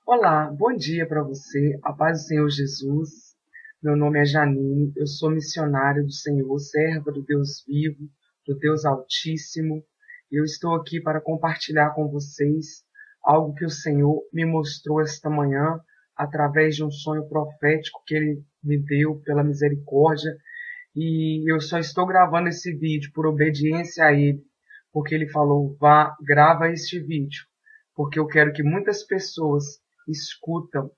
Olá, bom dia para você, a paz do Senhor Jesus. Meu nome é Janine, eu sou missionária do Senhor, serva do Deus vivo, do Deus Altíssimo. E eu estou aqui para compartilhar com vocês algo que o Senhor me mostrou esta manhã através de um sonho profético que Ele me deu pela misericórdia. E eu só estou gravando esse vídeo por obediência a Ele, porque Ele falou, vá, grava este vídeo, porque eu quero que muitas pessoas escutam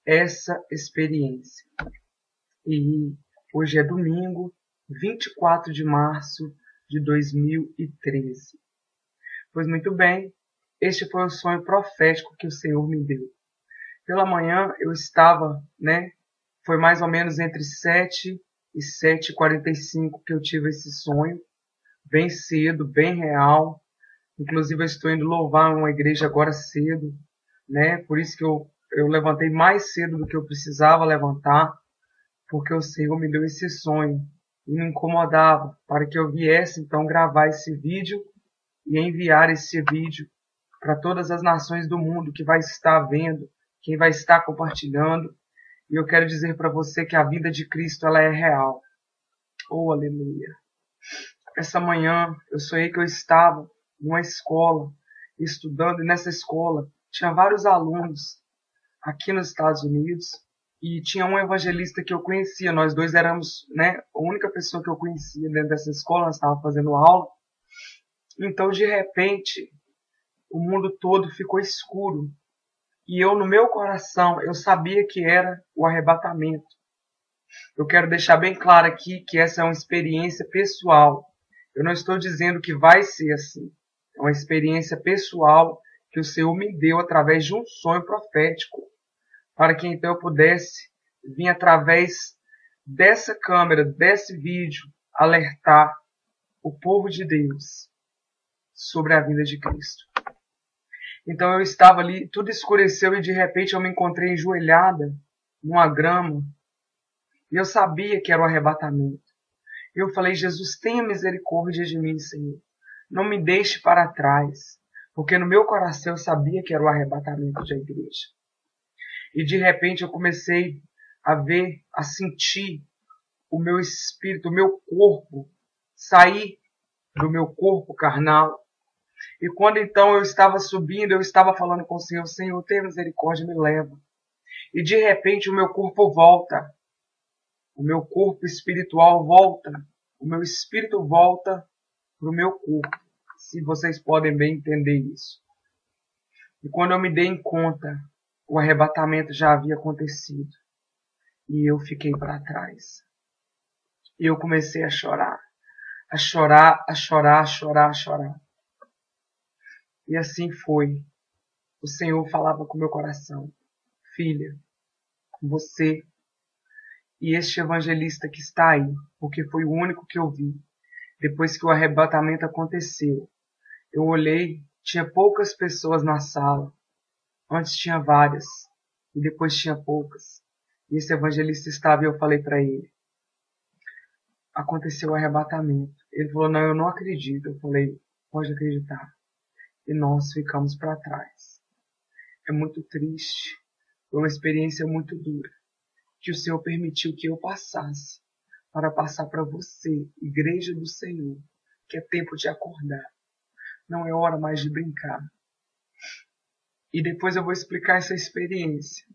essa experiência. E hoje é domingo, 24 de março de 2013. Pois muito bem, este foi o sonho profético que o Senhor me deu. Pela manhã eu estava, foi mais ou menos entre 7 e 7h45 que eu tive esse sonho, bem cedo, bem real. Inclusive eu estou indo louvar uma igreja agora cedo, Por isso que eu levantei mais cedo do que eu precisava levantar, porque o Senhor me deu esse sonho e me incomodava para que eu viesse então gravar esse vídeo e enviar esse vídeo para todas as nações do mundo que vai estar vendo, quem vai estar compartilhando. E eu quero dizer para você que a vida de Cristo ela é real. Oh, aleluia. Essa manhã eu sonhei que eu estava numa escola estudando e nessa escola tinha vários alunos aqui nos Estados Unidos e tinha um evangelista que eu conhecia. Nós dois éramos, a única pessoa que eu conhecia dentro dessa escola. Nós estávamos fazendo aula. Então, de repente, o mundo todo ficou escuro e eu, no meu coração, eu sabia que era o arrebatamento. Eu quero deixar bem claro aqui que essa é uma experiência pessoal. Eu não estou dizendo que vai ser assim. É uma experiência pessoal que o Senhor me deu através de um sonho profético, para que então eu pudesse vir através dessa câmera, desse vídeo, alertar o povo de Deus sobre a vinda de Cristo. Então eu estava ali, tudo escureceu e de repente eu me encontrei enjoelhada numa grama e eu sabia que era o arrebatamento. Eu falei, Jesus, tenha misericórdia de mim, Senhor. Não me deixe para trás, porque no meu coração eu sabia que era o arrebatamento da igreja. E de repente eu comecei a ver, a sentir o meu espírito, o meu corpo sair do meu corpo carnal. E quando então eu estava subindo, eu estava falando com o Senhor, Senhor, tenha misericórdia, me leva. E de repente o meu corpo volta, o meu corpo espiritual volta, o meu espírito volta para o meu corpo, se vocês podem bem entender isso. E quando eu me dei conta, o arrebatamento já havia acontecido. E eu fiquei para trás. E eu comecei a chorar. A chorar, a chorar, a chorar, a chorar. E assim foi. O Senhor falava com meu coração. Filha, você e este evangelista que está aí, porque foi o único que eu vi. Depois que o arrebatamento aconteceu, eu olhei, tinha poucas pessoas na sala. Antes tinha várias, e depois tinha poucas. E esse evangelista estava e eu falei para ele, aconteceu o arrebatamento. Ele falou, não, eu não acredito. Eu falei, pode acreditar. E nós ficamos para trás. É muito triste, foi uma experiência muito dura, que o Senhor permitiu que eu passasse, para passar para você, igreja do Senhor, que é tempo de acordar. Não é hora mais de brincar. E depois eu vou explicar essa experiência.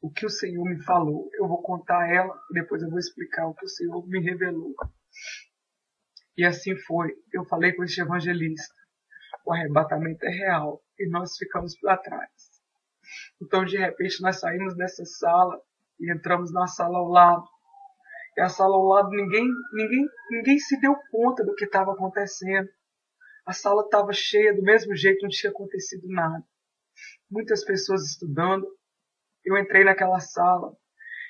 O que o Senhor me falou, eu vou contar ela e depois eu vou explicar o que o Senhor me revelou. E assim foi, eu falei com este evangelista, o arrebatamento é real e nós ficamos para trás. Então de repente nós saímos dessa sala e entramos na sala ao lado. E a sala ao lado ninguém se deu conta do que estava acontecendo. A sala estava cheia do mesmo jeito, não tinha acontecido nada. Muitas pessoas estudando. Eu entrei naquela sala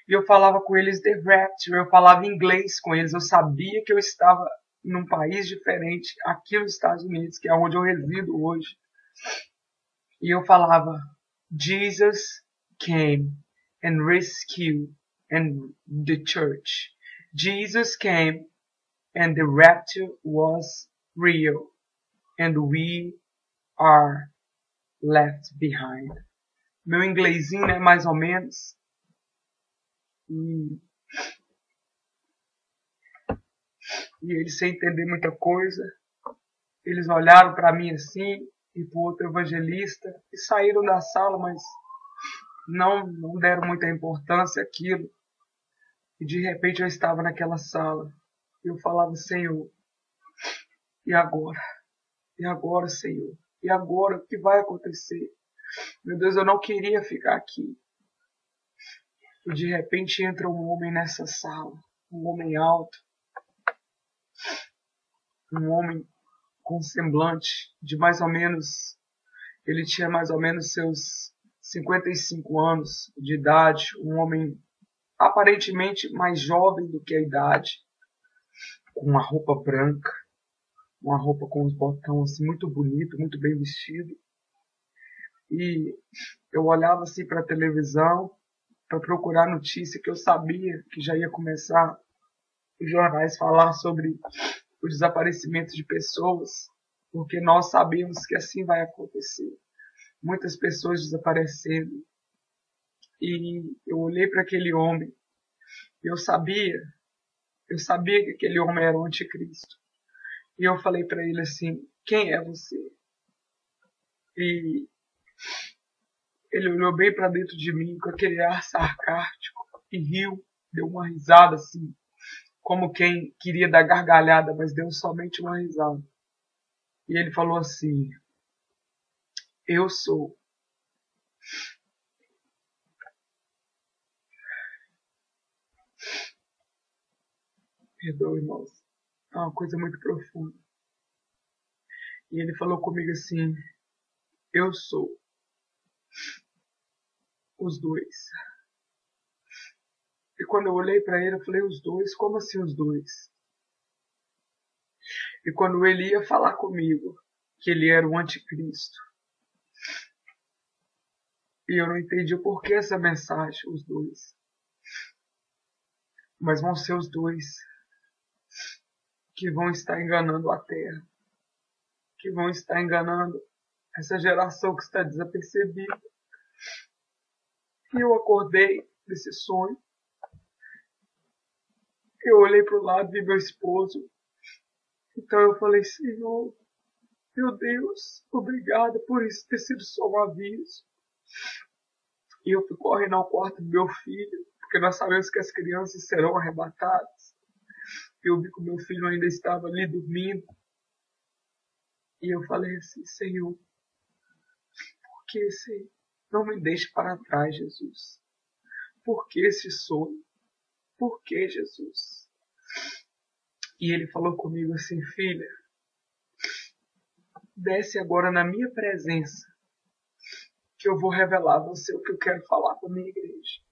e eu falava com eles The Rapture, eu falava inglês com eles, eu sabia que eu estava num país diferente, aqui nos Estados Unidos, que é onde eu resido hoje. E eu falava, Jesus came and rescued and the church. Jesus came and the rapture was real and we are left behind. meu inglesinho, né, mais ou menos. E eles, sem entender muita coisa, eles olharam para mim assim e para o outro evangelista e saíram da sala, mas não deram muita importância àquilo. E de repente eu estava naquela sala e eu falava: Senhor, e agora? E agora, Senhor? E agora? O que vai acontecer? Meu Deus, eu não queria ficar aqui. E de repente entra um homem nessa sala, um homem alto, um homem com semblante de mais ou menos, ele tinha mais ou menos seus 55 anos de idade, um homem aparentemente mais jovem do que a idade, com uma roupa branca, uma roupa com uns botões assim, muito bonito, muito bem vestido. E eu olhava assim para a televisão para procurar notícia, que eu sabia que já ia começar os jornais falar sobre o desaparecimento de pessoas, porque nós sabemos que assim vai acontecer. Muitas pessoas desaparecendo. E eu olhei para aquele homem e eu sabia que aquele homem era o anticristo. E eu falei para ele assim: quem é você? E ele olhou bem para dentro de mim com aquele ar sarcástico e riu, deu uma risada assim, como quem queria dar gargalhada, mas deu somente uma risada. E ele falou assim: eu sou. Perdoa, irmãos. É uma coisa muito profunda. E ele falou comigo assim: eu sou os dois. E quando eu olhei para ele, eu falei: os dois? Como assim os dois? E quando ele ia falar comigo que ele era o anticristo, e eu não entendi o porquê essa mensagem, os dois. Mas vão ser os dois que vão estar enganando a terra, que vão estar enganando essa geração que está desapercebida. E eu acordei desse sonho. Eu olhei para o lado e vi meu esposo. Então eu falei: Senhor, meu Deus, obrigado por isso ter sido só um aviso. E eu fui correndo ao quarto do meu filho, porque nós sabemos que as crianças serão arrebatadas. Eu vi que o meu filho ainda estava ali dormindo. E eu falei assim: Senhor, por que esse... não me deixe para trás, Jesus? Por que esse sonho? Por que, Jesus? E ele falou comigo assim: filha, desce agora na minha presença, que eu vou revelar a você o que eu quero falar com a minha igreja.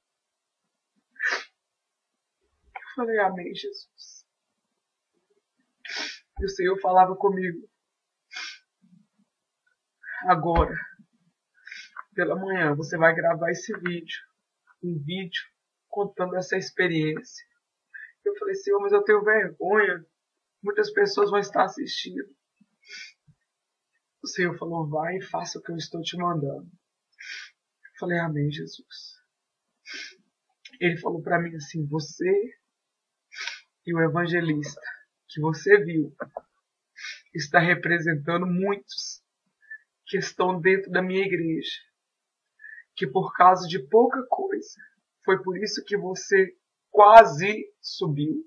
Eu falei: amém, Jesus. E o Senhor falava comigo: agora, pela manhã, você vai gravar esse vídeo, um vídeo contando essa experiência. Eu falei: Senhor, mas eu tenho vergonha, muitas pessoas vão estar assistindo. O Senhor falou: vai e faça o que eu estou te mandando. Eu falei: amém, Jesus. Ele falou para mim assim: você e o evangelista que você viu está representando muitos que estão dentro da minha igreja, que por causa de pouca coisa, foi por isso que você quase subiu,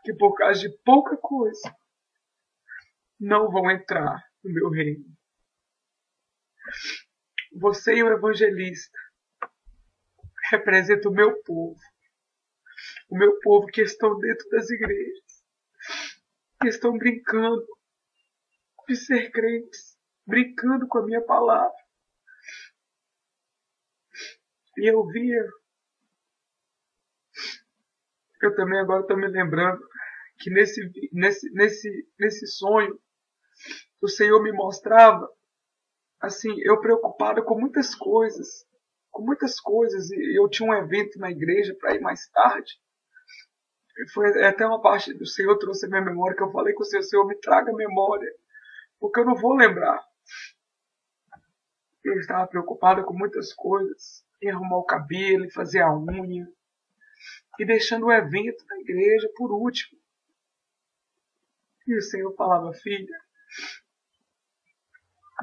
que por causa de pouca coisa não vão entrar no meu reino. Você e o evangelista representam o meu povo que estão dentro das igrejas, que estão brincando de ser crentes, brincando com a minha palavra. E eu via, eu também agora estou me lembrando que nesse sonho o Senhor me mostrava, assim, eu preocupado com muitas coisas, e eu tinha um evento na igreja para ir mais tarde. E foi até uma parte do Senhor trouxe a minha memória, que eu falei com o Senhor: Senhor, me traga a memória, porque eu não vou lembrar. Eu estava preocupada com muitas coisas, em arrumar o cabelo, em fazer a unha, e deixando o evento da igreja por último. E o Senhor falava, filha,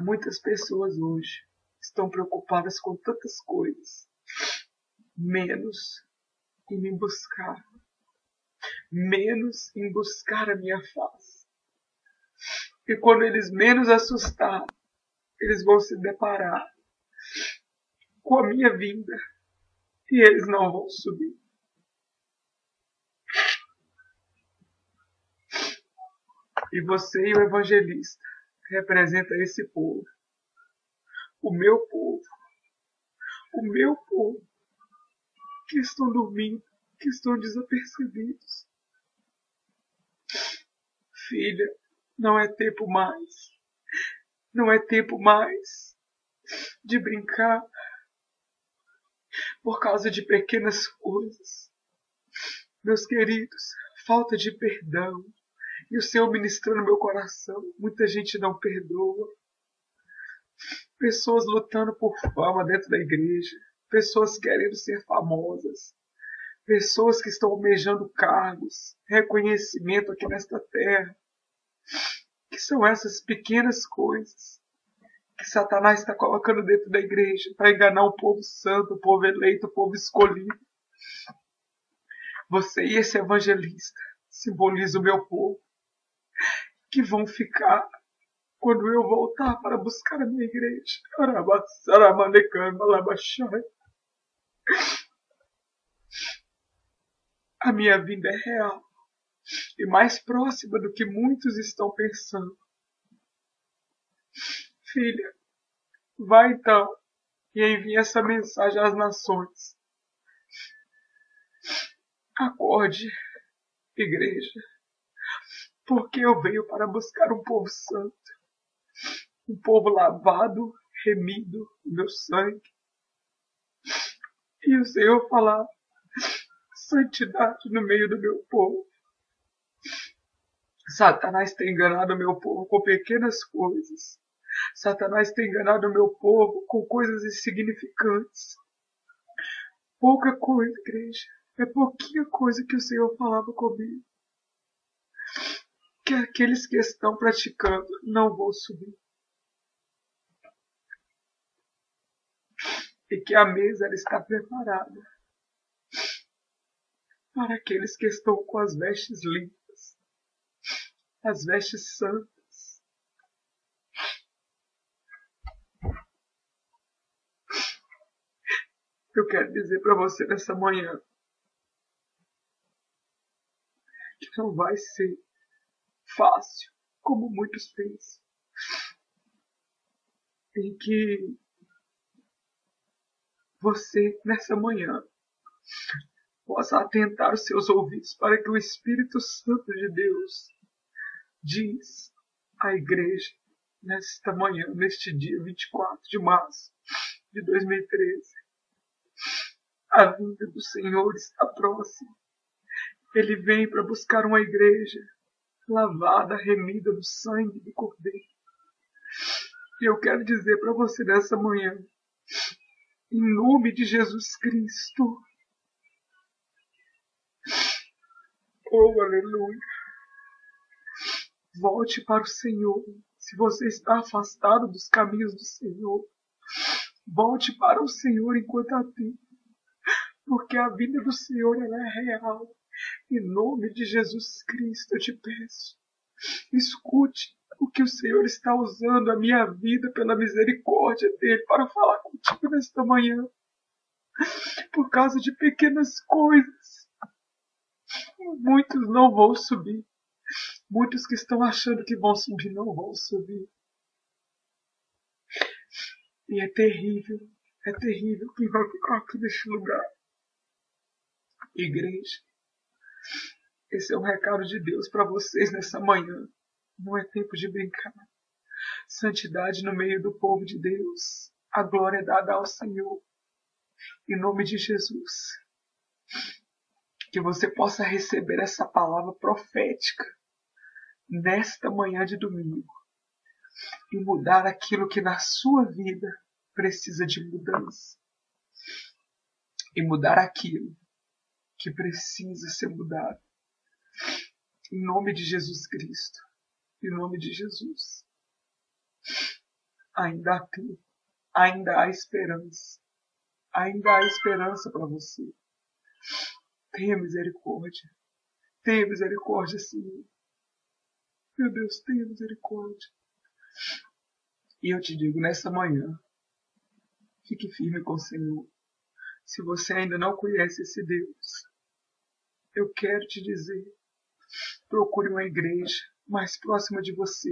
muitas pessoas hoje estão preocupadas com tantas coisas, menos em me buscar, menos em buscar a minha face. E quando eles menos assustarem, eles vão se deparar com a minha vinda e eles não vão subir. E você e o evangelista representam esse povo, o meu povo, que estão dormindo, que estão desapercebidos. Filha, não é tempo mais, não é tempo mais de brincar por causa de pequenas coisas. Meus queridos, falta de perdão. E o Senhor ministrando no meu coração. Muita gente não perdoa. Pessoas lutando por fama dentro da igreja. Pessoas querendo ser famosas. Pessoas que estão almejando cargos, reconhecimento aqui nesta terra. Que são essas pequenas coisas que Satanás está colocando dentro da igreja para enganar o povo santo, o povo eleito, o povo escolhido. Você e esse evangelista simbolizam o meu povo, que vão ficar quando eu voltar para buscar a minha igreja. A minha vinda é real e mais próxima do que muitos estão pensando. Filha, vá então e envie essa mensagem às nações. Acorde, igreja, porque eu venho para buscar um povo santo, um povo lavado, remido no meu sangue. E o Senhor falar santidade no meio do meu povo. Satanás tem enganado o meu povo com pequenas coisas. Satanás tem enganado o meu povo com coisas insignificantes. Pouca coisa, igreja. É pouquinha coisa que o Senhor falava comigo. Que aqueles que estão praticando não vão subir. E que a mesa ela está preparada para aqueles que estão com as vestes limpas, as vestes santas. Eu quero dizer para você nessa manhã que não vai ser fácil, como muitos pensam, em que você, nessa manhã, possa atentar os seus ouvidos para que o Espírito Santo de Deus diz à igreja nesta manhã, neste dia 24 de março de 2013. A vinda do Senhor está próxima. Ele vem para buscar uma igreja lavada, remida no sangue do Cordeiro. E eu quero dizer para você nessa manhã, em nome de Jesus Cristo, oh aleluia, volte para o Senhor. Se você está afastado dos caminhos do Senhor, volte para o Senhor enquanto há tempo, porque a vida do Senhor ela é real. Em nome de Jesus Cristo eu te peço, escute o que o Senhor está usando a minha vida pela misericórdia dele para falar contigo nesta manhã. Por causa de pequenas coisas, muitos não vão subir. Muitos que estão achando que vão subir não vão subir. E é terrível quem vai ficar aqui neste lugar. Igreja, esse é um recado de Deus para vocês nessa manhã. Não é tempo de brincar. Santidade no meio do povo de Deus. A glória é dada ao Senhor. Em nome de Jesus. Que você possa receber essa palavra profética nesta manhã de domingo. E mudar aquilo que na sua vida precisa de mudança. E mudar aquilo que precisa ser mudado. Em nome de Jesus Cristo. Em nome de Jesus. Ainda há tempo. Ainda há esperança. Ainda há esperança para você. Tenha misericórdia. Tenha misericórdia, Senhor. Meu Deus, tenha misericórdia. E eu te digo nessa manhã, fique firme com o Senhor. Se você ainda não conhece esse Deus, eu quero te dizer, procure uma igreja mais próxima de você.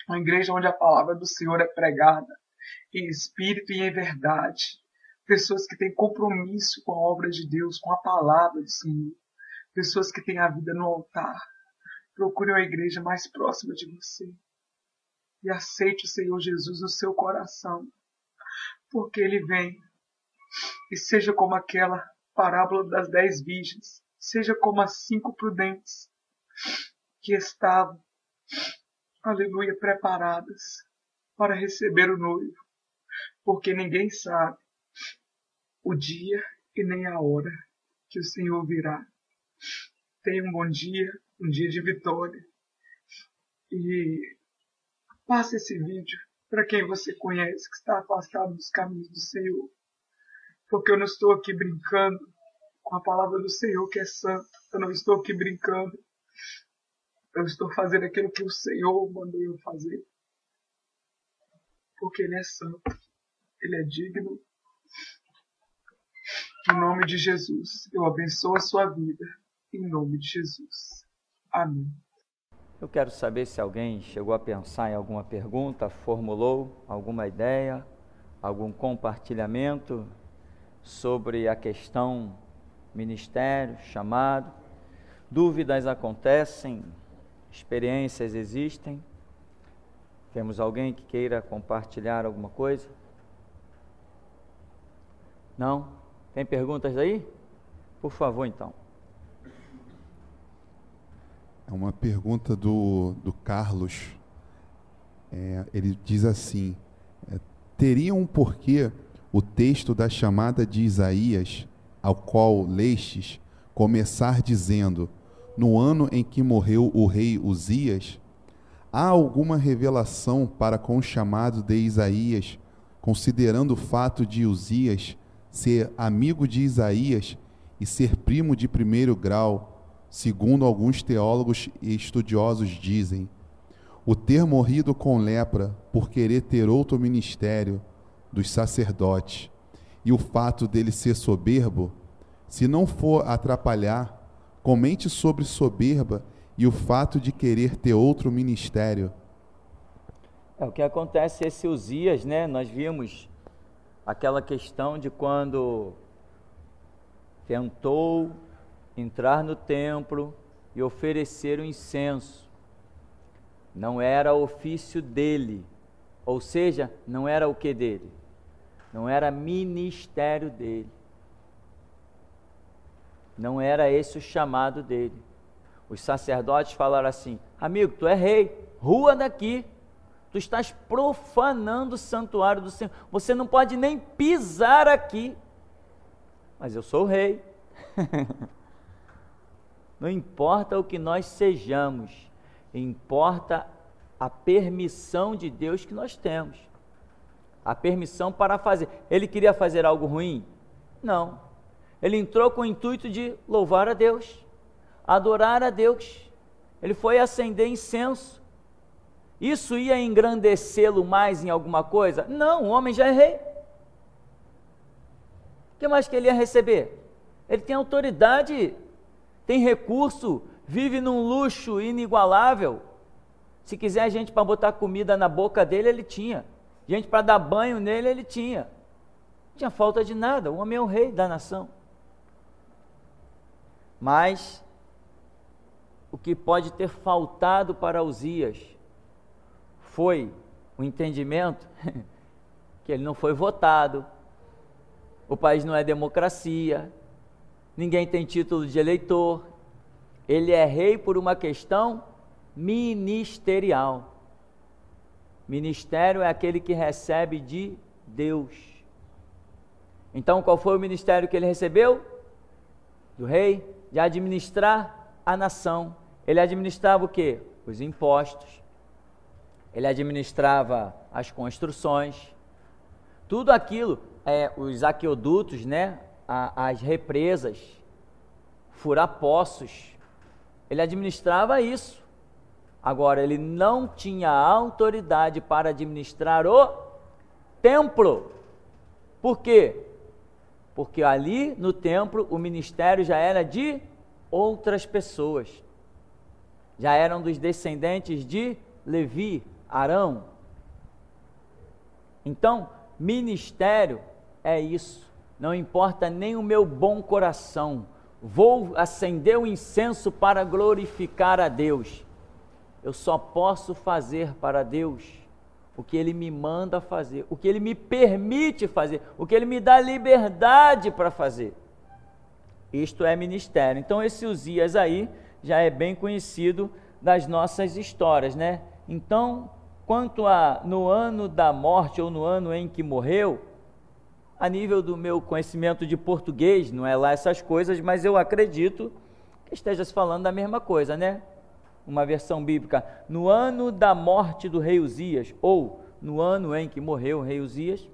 Uma igreja onde a palavra do Senhor é pregada em espírito e em verdade. Pessoas que têm compromisso com a obra de Deus, com a palavra do Senhor. Pessoas que têm a vida no altar. Procure uma igreja mais próxima de você. E aceite o Senhor Jesus no seu coração. Porque Ele vem. E seja como aquela parábola das 10 virgens. Seja como as 5 prudentes. Que estavam, aleluia, preparadas para receber o noivo. Porque ninguém sabe o dia e nem a hora que o Senhor virá. Tenha um bom dia, um dia de vitória. E passe esse vídeo para quem você conhece que está afastado dos caminhos do Senhor. Porque eu não estou aqui brincando com a palavra do Senhor que é santa. Eu não estou aqui brincando. Eu estou fazendo aquilo que o Senhor mandou eu fazer. Porque Ele é santo. Ele é digno. Em nome de Jesus, eu abençoo a sua vida. Em nome de Jesus. Amém. Eu quero saber se alguém chegou a pensar em alguma pergunta, formulou alguma ideia, algum compartilhamento sobre a questão ministério, chamado. Dúvidas acontecem, experiências existem. Temos alguém que queira compartilhar alguma coisa? Não? Tem perguntas aí? Por favor, então. É uma pergunta do Carlos. Ele diz assim: teria um porquê o texto da chamada de Isaías, ao qual lestes, começar dizendo: no ano em que morreu o rei Uzias? Há alguma revelação para com o chamado de Isaías, considerando o fato de Uzias ser amigo de Isaías e ser primo de primeiro grau, segundo alguns teólogos e estudiosos dizem? O ter morrido com lepra por querer ter outro ministério dos sacerdotes e o fato dele ser soberbo, se não for atrapalhar, comente sobre soberba e o fato de querer ter outro ministério. O que acontece esse Uzias, né? Nós vimos aquela questão de quando tentou entrar no templo e oferecer o incenso. Não era ofício dele, ou seja, não era o que dele? Não era ministério dele. Não era esse o chamado dele. Os sacerdotes falaram assim: amigo, tu é rei, rua daqui. Tu estás profanando o santuário do Senhor. Você não pode nem pisar aqui. Mas eu sou o rei. Não importa o que nós sejamos, importa a permissão de Deus que nós temos. A permissão para fazer. Ele queria fazer algo ruim? Não. Ele entrou com o intuito de louvar a Deus, adorar a Deus. Ele foi acender incenso. Isso ia engrandecê-lo mais em alguma coisa? Não, o homem já é rei. O que mais que ele ia receber? Ele tem autoridade, tem recurso, vive num luxo inigualável. Se quiser gente para botar comida na boca dele, ele tinha. Gente para dar banho nele, ele tinha. Não tinha falta de nada, o homem é o rei da nação. Mas o que pode ter faltado para Uzias foi o entendimento que ele não foi votado, o país não é democracia, ninguém tem título de eleitor, ele é rei por uma questão ministerial. Ministério é aquele que recebe de Deus. Então, qual foi o ministério que ele recebeu? Do rei? De administrar a nação. Ele administrava o quê? Os impostos. Ele administrava as construções. Tudo aquilo, os aquedutos, né? As represas, furar poços. Ele administrava isso. Agora, ele não tinha autoridade para administrar o templo. Por quê? Porque ali no templo o ministério já era de outras pessoas. Já eram dos descendentes de Levi, Arão. Então, ministério é isso. Não importa nem o meu bom coração. Vou acender o incenso para glorificar a Deus. Eu só posso fazer para Deus o que Ele me manda fazer, o que Ele me permite fazer, o que Ele me dá liberdade para fazer. Isto é ministério. Então esse Uzias aí já é bem conhecido das nossas histórias, né? Então, quanto a no ano da morte ou no ano em que morreu, a nível do meu conhecimento de português, não é lá essas coisas, mas eu acredito que esteja se falando da mesma coisa, né? Uma versão bíblica, no ano da morte do rei Uzias, ou no ano em que morreu o rei Uzias,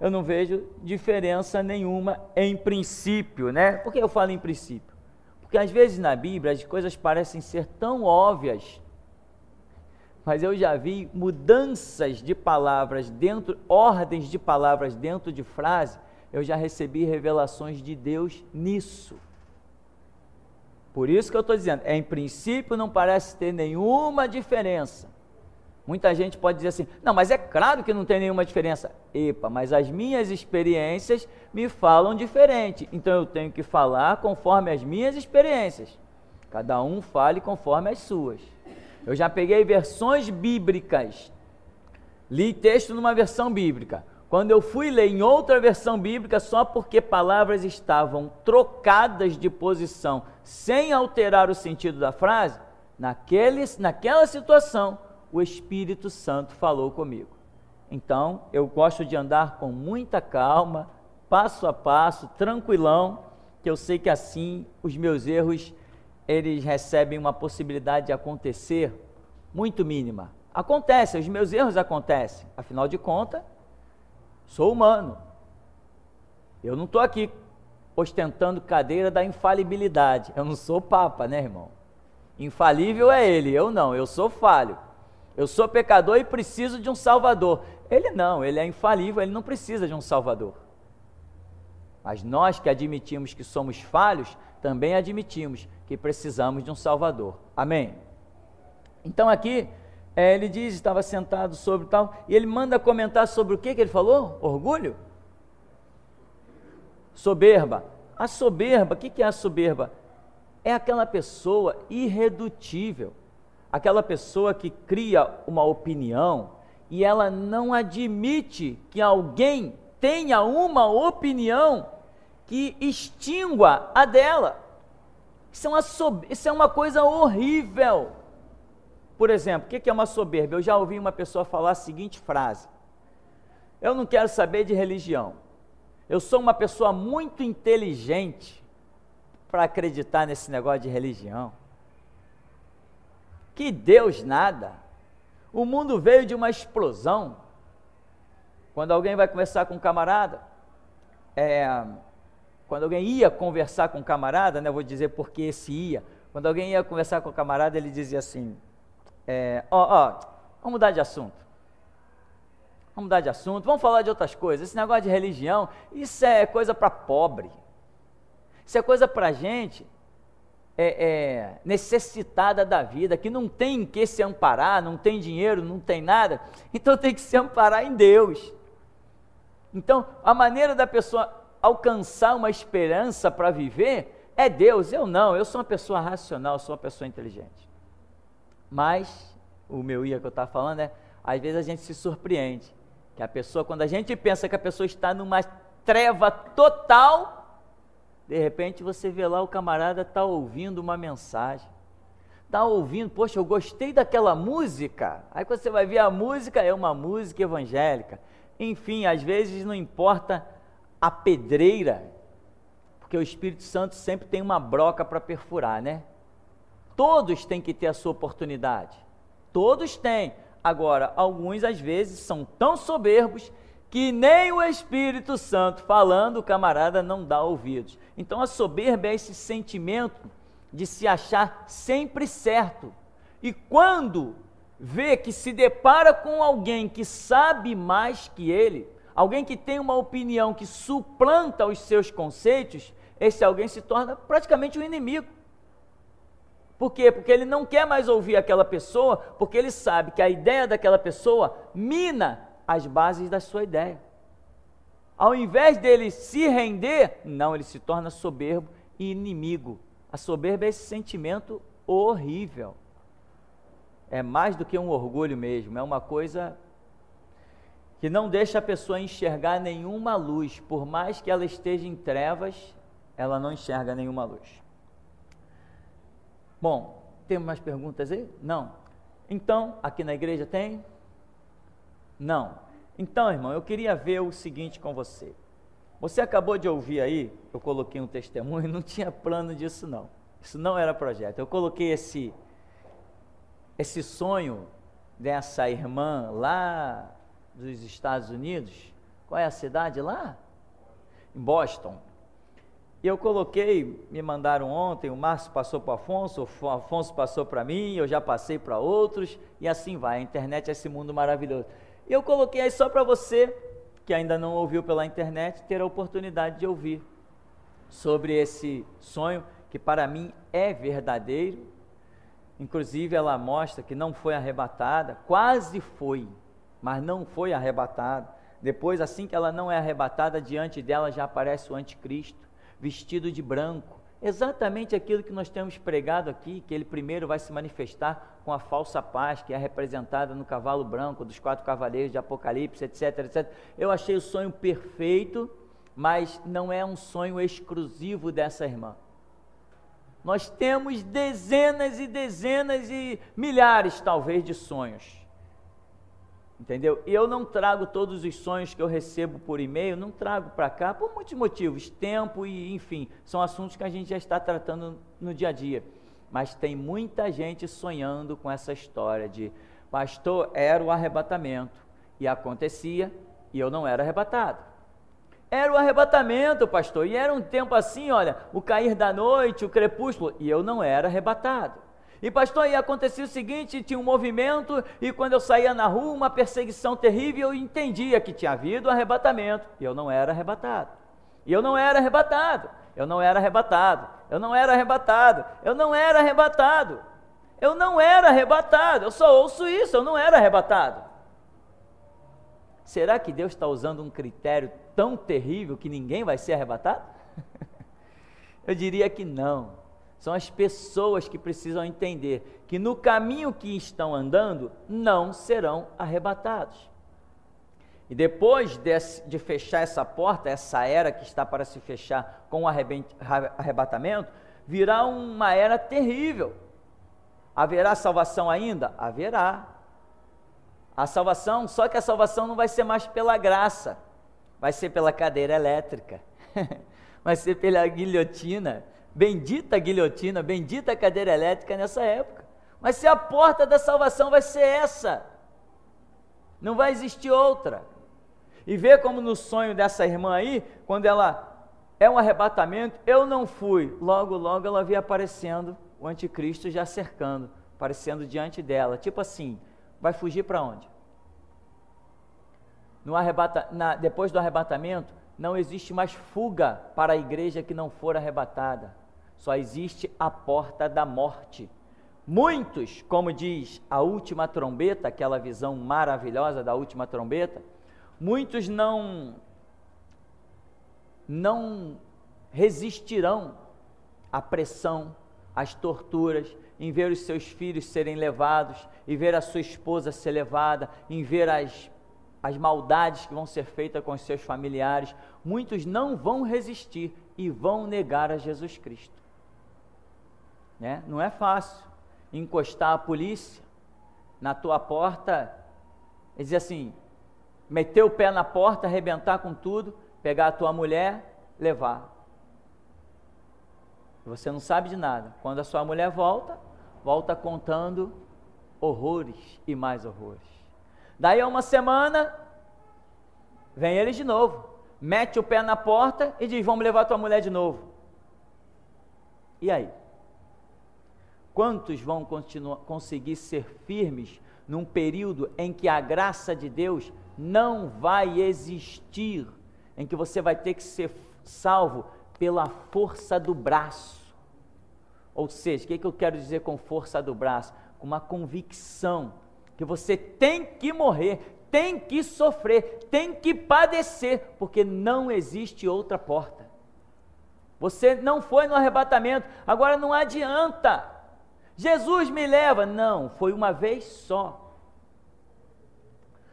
eu não vejo diferença nenhuma em princípio, né? Por que eu falo em princípio? Porque às vezes na Bíblia as coisas parecem ser tão óbvias, mas eu já vi mudanças de palavras dentro, ordens de palavras dentro de frase, eu já recebi revelações de Deus nisso. Por isso que eu estou dizendo, em princípio não parece ter nenhuma diferença. Muita gente pode dizer assim, não, mas é claro que não tem nenhuma diferença. Epa, mas as minhas experiências me falam diferente, então eu tenho que falar conforme as minhas experiências. Cada um fale conforme as suas. Eu já peguei versões bíblicas, li texto numa versão bíblica. Quando eu fui ler em outra versão bíblica, só porque palavras estavam trocadas de posição, sem alterar o sentido da frase, naquela situação, o Espírito Santo falou comigo. Então, eu gosto de andar com muita calma, passo a passo, tranquilão, que eu sei que assim os meus erros, eles recebem uma possibilidade de acontecer muito mínima. Acontece, os meus erros acontecem, afinal de contas, sou humano. Eu não estou aqui ostentando cadeira da infalibilidade. Eu não sou papa, né, irmão? Infalível é ele, eu não, eu sou falho. Eu sou pecador e preciso de um salvador. Ele não, ele é infalível, ele não precisa de um salvador. Mas nós que admitimos que somos falhos, também admitimos que precisamos de um salvador. Amém? Então aqui, ele diz, estava sentado sobre tal, e ele manda comentar sobre o que ele falou? Orgulho? Soberba. A soberba, o que é a soberba? É aquela pessoa irredutível, aquela pessoa que cria uma opinião e ela não admite que alguém tenha uma opinião que extingua a dela. Isso é uma coisa horrível. Por exemplo, o que é uma soberba? Eu já ouvi uma pessoa falar a seguinte frase: eu não quero saber de religião, eu sou uma pessoa muito inteligente para acreditar nesse negócio de religião. Que Deus nada, o mundo veio de uma explosão. Quando alguém vai conversar com um camarada, quando alguém ia conversar com um camarada, né, vou dizer porque esse ia, quando alguém ia conversar com o camarada, ele dizia assim, vamos mudar de assunto, vamos falar de outras coisas, esse negócio de religião, isso é coisa para pobre, isso é coisa para gente necessitada da vida, que não tem em que se amparar, não tem dinheiro, não tem nada, então tem que se amparar em Deus. Então, a maneira da pessoa alcançar uma esperança para viver é Deus. Eu sou uma pessoa racional, sou uma pessoa inteligente. Mas, o meu que eu estava falando às vezes a gente se surpreende, que a pessoa, quando a gente pensa que a pessoa está numa treva total, de repente você vê lá o camarada está ouvindo uma mensagem, está ouvindo, poxa, eu gostei daquela música, aí quando você vai ver a música, é uma música evangélica, Enfim, às vezes não importa a pedreira, porque o Espírito Santo sempre tem uma broca para perfurar, né? Todos têm que ter a sua oportunidade, todos têm. Agora, alguns às vezes são tão soberbos que nem o Espírito Santo falando, o camarada não dá ouvidos. Então a soberba é esse sentimento de se achar sempre certo. E quando vê que se depara com alguém que sabe mais que ele, alguém que tem uma opinião que suplanta os seus conceitos, esse alguém se torna praticamente um inimigo. Por quê? Porque ele não quer mais ouvir aquela pessoa, porque ele sabe que a ideia daquela pessoa mina as bases da sua ideia. Ao invés dele se render, não, ele se torna soberbo e inimigo. A soberba é esse sentimento horrível. É mais do que um orgulho mesmo, é uma coisa que não deixa a pessoa enxergar nenhuma luz. Por mais que ela esteja em trevas, ela não enxerga nenhuma luz. Bom, tem mais perguntas aí? Não. Então, aqui na igreja tem? Não. Então, irmão, eu queria ver o seguinte com você. Você acabou de ouvir aí, eu coloquei um testemunho, não tinha plano disso não. Isso não era projeto. Eu coloquei esse sonho dessa irmã lá dos Estados Unidos. Qual é a cidade lá? Em Boston. E eu coloquei, me mandaram ontem, o Márcio passou para o Afonso passou para mim, eu já passei para outros, e assim vai, a internet é esse mundo maravilhoso. E eu coloquei aí só para você, que ainda não ouviu pela internet, ter a oportunidade de ouvir sobre esse sonho, que para mim é verdadeiro. Inclusive ela mostra que não foi arrebatada, quase foi, mas não foi arrebatada. Depois, assim que ela não é arrebatada, diante dela já aparece o anticristo, vestido de branco, exatamente aquilo que nós temos pregado aqui, que ele primeiro vai se manifestar com a falsa paz, que é representada no cavalo branco, dos 4 cavaleiros de Apocalipse, etc, etc. Eu achei o sonho perfeito, mas não é um sonho exclusivo dessa irmã. Nós temos dezenas e dezenas e milhares, talvez, de sonhos. Entendeu? Eu não trago todos os sonhos que eu recebo por e-mail, não trago para cá por muitos motivos, tempo e enfim, são assuntos que a gente já está tratando no dia a dia. Mas tem muita gente sonhando com essa história de, pastor, era o arrebatamento, e acontecia, e eu não era arrebatado. Era o arrebatamento, pastor, e era um tempo assim, olha, o cair da noite, o crepúsculo, e eu não era arrebatado. E pastor, e acontecia o seguinte, tinha um movimento, e quando eu saía na rua, uma perseguição terrível, eu entendia que tinha havido arrebatamento, e eu não era arrebatado, e eu não era arrebatado, eu não era arrebatado, eu não era arrebatado, eu não era arrebatado, eu não era arrebatado, eu só ouço isso, eu não era arrebatado. Será que Deus está usando um critério tão terrível que ninguém vai ser arrebatado? Eu diria que não. São as pessoas que precisam entender que no caminho que estão andando, não serão arrebatados. E depois de fechar essa porta, essa era que está para se fechar com o arrebatamento, virá uma era terrível. Haverá salvação ainda? Haverá. A salvação, só que a salvação não vai ser mais pela graça, vai ser pela cadeira elétrica, vai ser pela guilhotina. Bendita guilhotina, bendita cadeira elétrica nessa época. Mas se a porta da salvação vai ser essa, não vai existir outra. E vê como no sonho dessa irmã aí, quando ela é um arrebatamento, eu não fui, logo ela via aparecendo o anticristo já cercando, aparecendo diante dela, tipo assim, vai fugir para onde? Depois do arrebatamento, não existe mais fuga para a igreja que não for arrebatada. Só existe a porta da morte. Muitos, como diz a última trombeta, aquela visão maravilhosa da última trombeta, muitos não resistirão à pressão, às torturas, em ver os seus filhos serem levados, em ver a sua esposa ser levada, em ver as maldades que vão ser feitas com os seus familiares. Muitos não vão resistir e vão negar a Jesus Cristo. Né? Não é fácil encostar a polícia na tua porta e dizer assim, meter o pé na porta, arrebentar com tudo, pegar a tua mulher, levar. Você não sabe de nada. Quando a sua mulher volta contando horrores e mais horrores. Daí a uma semana, vem eles de novo, mete o pé na porta e diz, vamos levar tua mulher de novo. E aí? Quantos vão conseguir ser firmes num período em que a graça de Deus não vai existir, em que você vai ter que ser salvo pela força do braço? Ou seja, o que eu quero dizer com força do braço? Com uma convicção que você tem que morrer, tem que sofrer, tem que padecer, porque não existe outra porta. Você não foi no arrebatamento, agora não adianta. Jesus me leva. Não, foi uma vez só.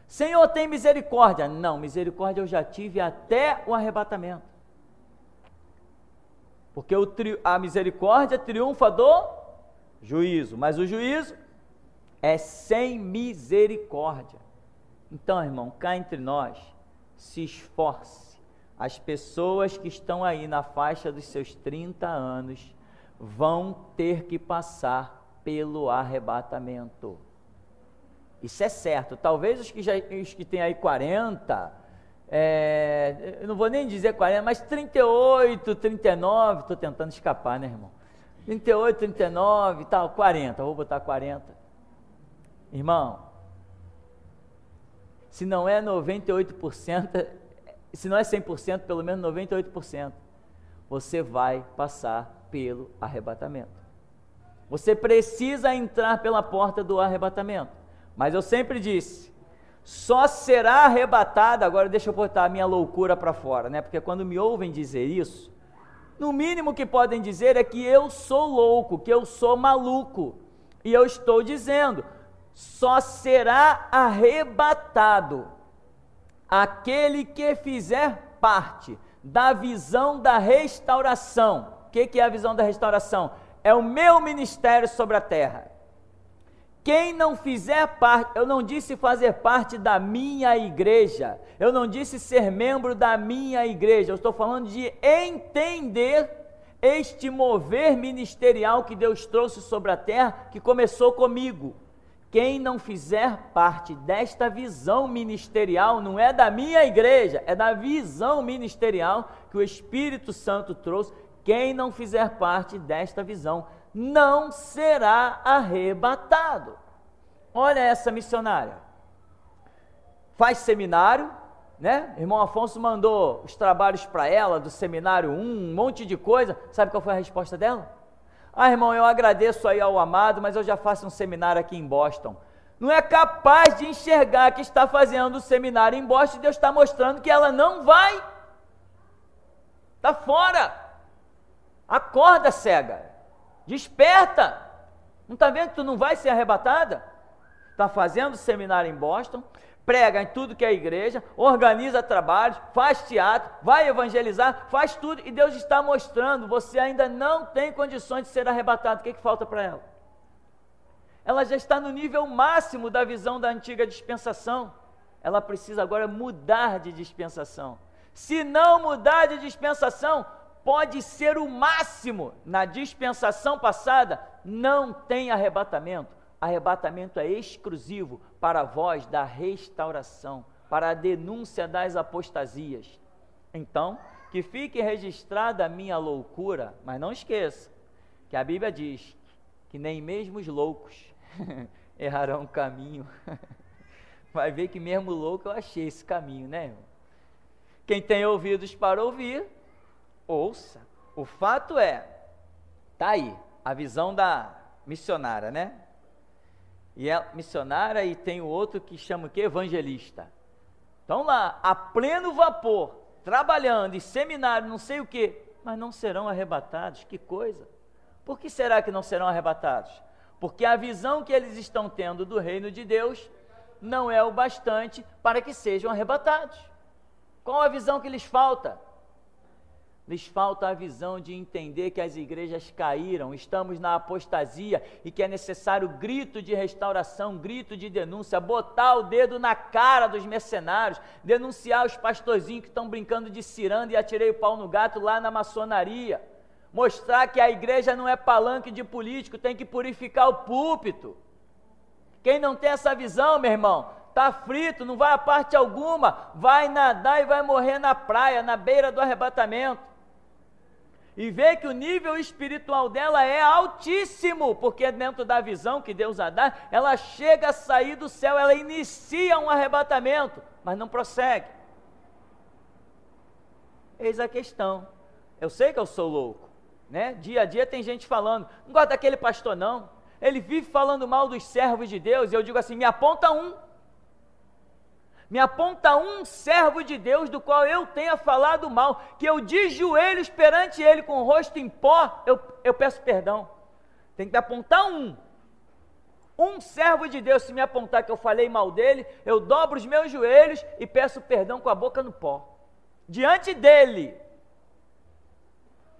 Senhor, tem misericórdia. Não, misericórdia eu já tive até o arrebatamento. Porque a misericórdia triunfa do juízo, mas o juízo é sem misericórdia. Então, irmão, cá entre nós, se esforce. As pessoas que estão aí na faixa dos seus 30 anos vão ter que passar pelo arrebatamento. Isso é certo. Talvez os que têm aí 40, eu não vou nem dizer 40, mas 38, 39, estou tentando escapar, né, irmão? 38, 39, tal, 40, vou botar 40. Irmão, se não é 98%, se não é 100%, pelo menos 98%, você vai passar pelo arrebatamento. Você precisa entrar pela porta do arrebatamento. Mas eu sempre disse, só será arrebatado, agora deixa eu botar a minha loucura para fora, né? Porque quando me ouvem dizer isso, no mínimo que podem dizer é que eu sou louco, que eu sou maluco. E eu estou dizendo, só será arrebatado aquele que fizer parte da visão da restauração. O que é a visão da restauração? É o meu ministério sobre a terra. Quem não fizer parte, eu não disse fazer parte da minha igreja, eu não disse ser membro da minha igreja, eu estou falando de entender este mover ministerial que Deus trouxe sobre a terra, que começou comigo. Quem não fizer parte desta visão ministerial, não é da minha igreja, é da visão ministerial que o Espírito Santo trouxe. Quem não fizer parte desta visão não será arrebatado. Olha essa missionária, faz seminário, né? Irmão Afonso mandou os trabalhos para ela, do seminário 1, um monte de coisa. Sabe qual foi a resposta dela? Ah, irmão, eu agradeço aí ao amado, mas eu já faço um seminário aqui em Boston. Não é capaz de enxergar que está fazendo o seminário em Boston e Deus está mostrando que ela não vai. Está fora. Acorda, cega. Desperta. Não está vendo que tu não vai ser arrebatada? Está fazendo seminário em Boston, prega em tudo que é igreja, organiza trabalhos, faz teatro, vai evangelizar, faz tudo, e Deus está mostrando, você ainda não tem condições de ser arrebatado. O que falta para ela? Ela já está no nível máximo da visão da antiga dispensação, ela precisa agora mudar de dispensação. Se não mudar de dispensação, pode ser o máximo. Na dispensação passada, não tem arrebatamento. Arrebatamento é exclusivo para a voz da restauração, para a denúncia das apostasias. Então, que fique registrada a minha loucura, mas não esqueça que a Bíblia diz que nem mesmo os loucos errarão o caminho. Vai ver que mesmo louco eu achei esse caminho, né, irmão? Quem tem ouvidos para ouvir, ouça. O fato é, tá aí, a visão da missionária, né? E é missionária, e tem o outro que chama o quê? Evangelista. Estão lá, a pleno vapor, trabalhando em seminário, não sei o quê, mas não serão arrebatados. Que coisa! Por que será que não serão arrebatados? Porque a visão que eles estão tendo do reino de Deus não é o bastante para que sejam arrebatados. Qual a visão que lhes falta? Lhes falta a visão de entender que as igrejas caíram, estamos na apostasia e que é necessário grito de restauração, grito de denúncia, botar o dedo na cara dos mercenários, denunciar os pastorzinhos que estão brincando de ciranda e atirei o pau no gato lá na maçonaria, mostrar que a igreja não é palanque de político, tem que purificar o púlpito. Quem não tem essa visão, meu irmão, está frito, não vai a parte alguma, vai nadar e vai morrer na praia, na beira do arrebatamento. E vê que o nível espiritual dela é altíssimo, porque dentro da visão que Deus a dá, ela chega a sair do céu, ela inicia um arrebatamento, mas não prossegue. Eis a questão. Eu sei que eu sou louco, né? Dia a dia tem gente falando, não gosto daquele pastor não, ele vive falando mal dos servos de Deus, e eu digo assim, me aponta um servo de Deus do qual eu tenha falado mal, que eu de joelhos perante ele com o rosto em pó, eu peço perdão. Tem que me apontar um servo de Deus. Se me apontar que eu falei mal dele, eu dobro os meus joelhos e peço perdão com a boca no pó, diante dele.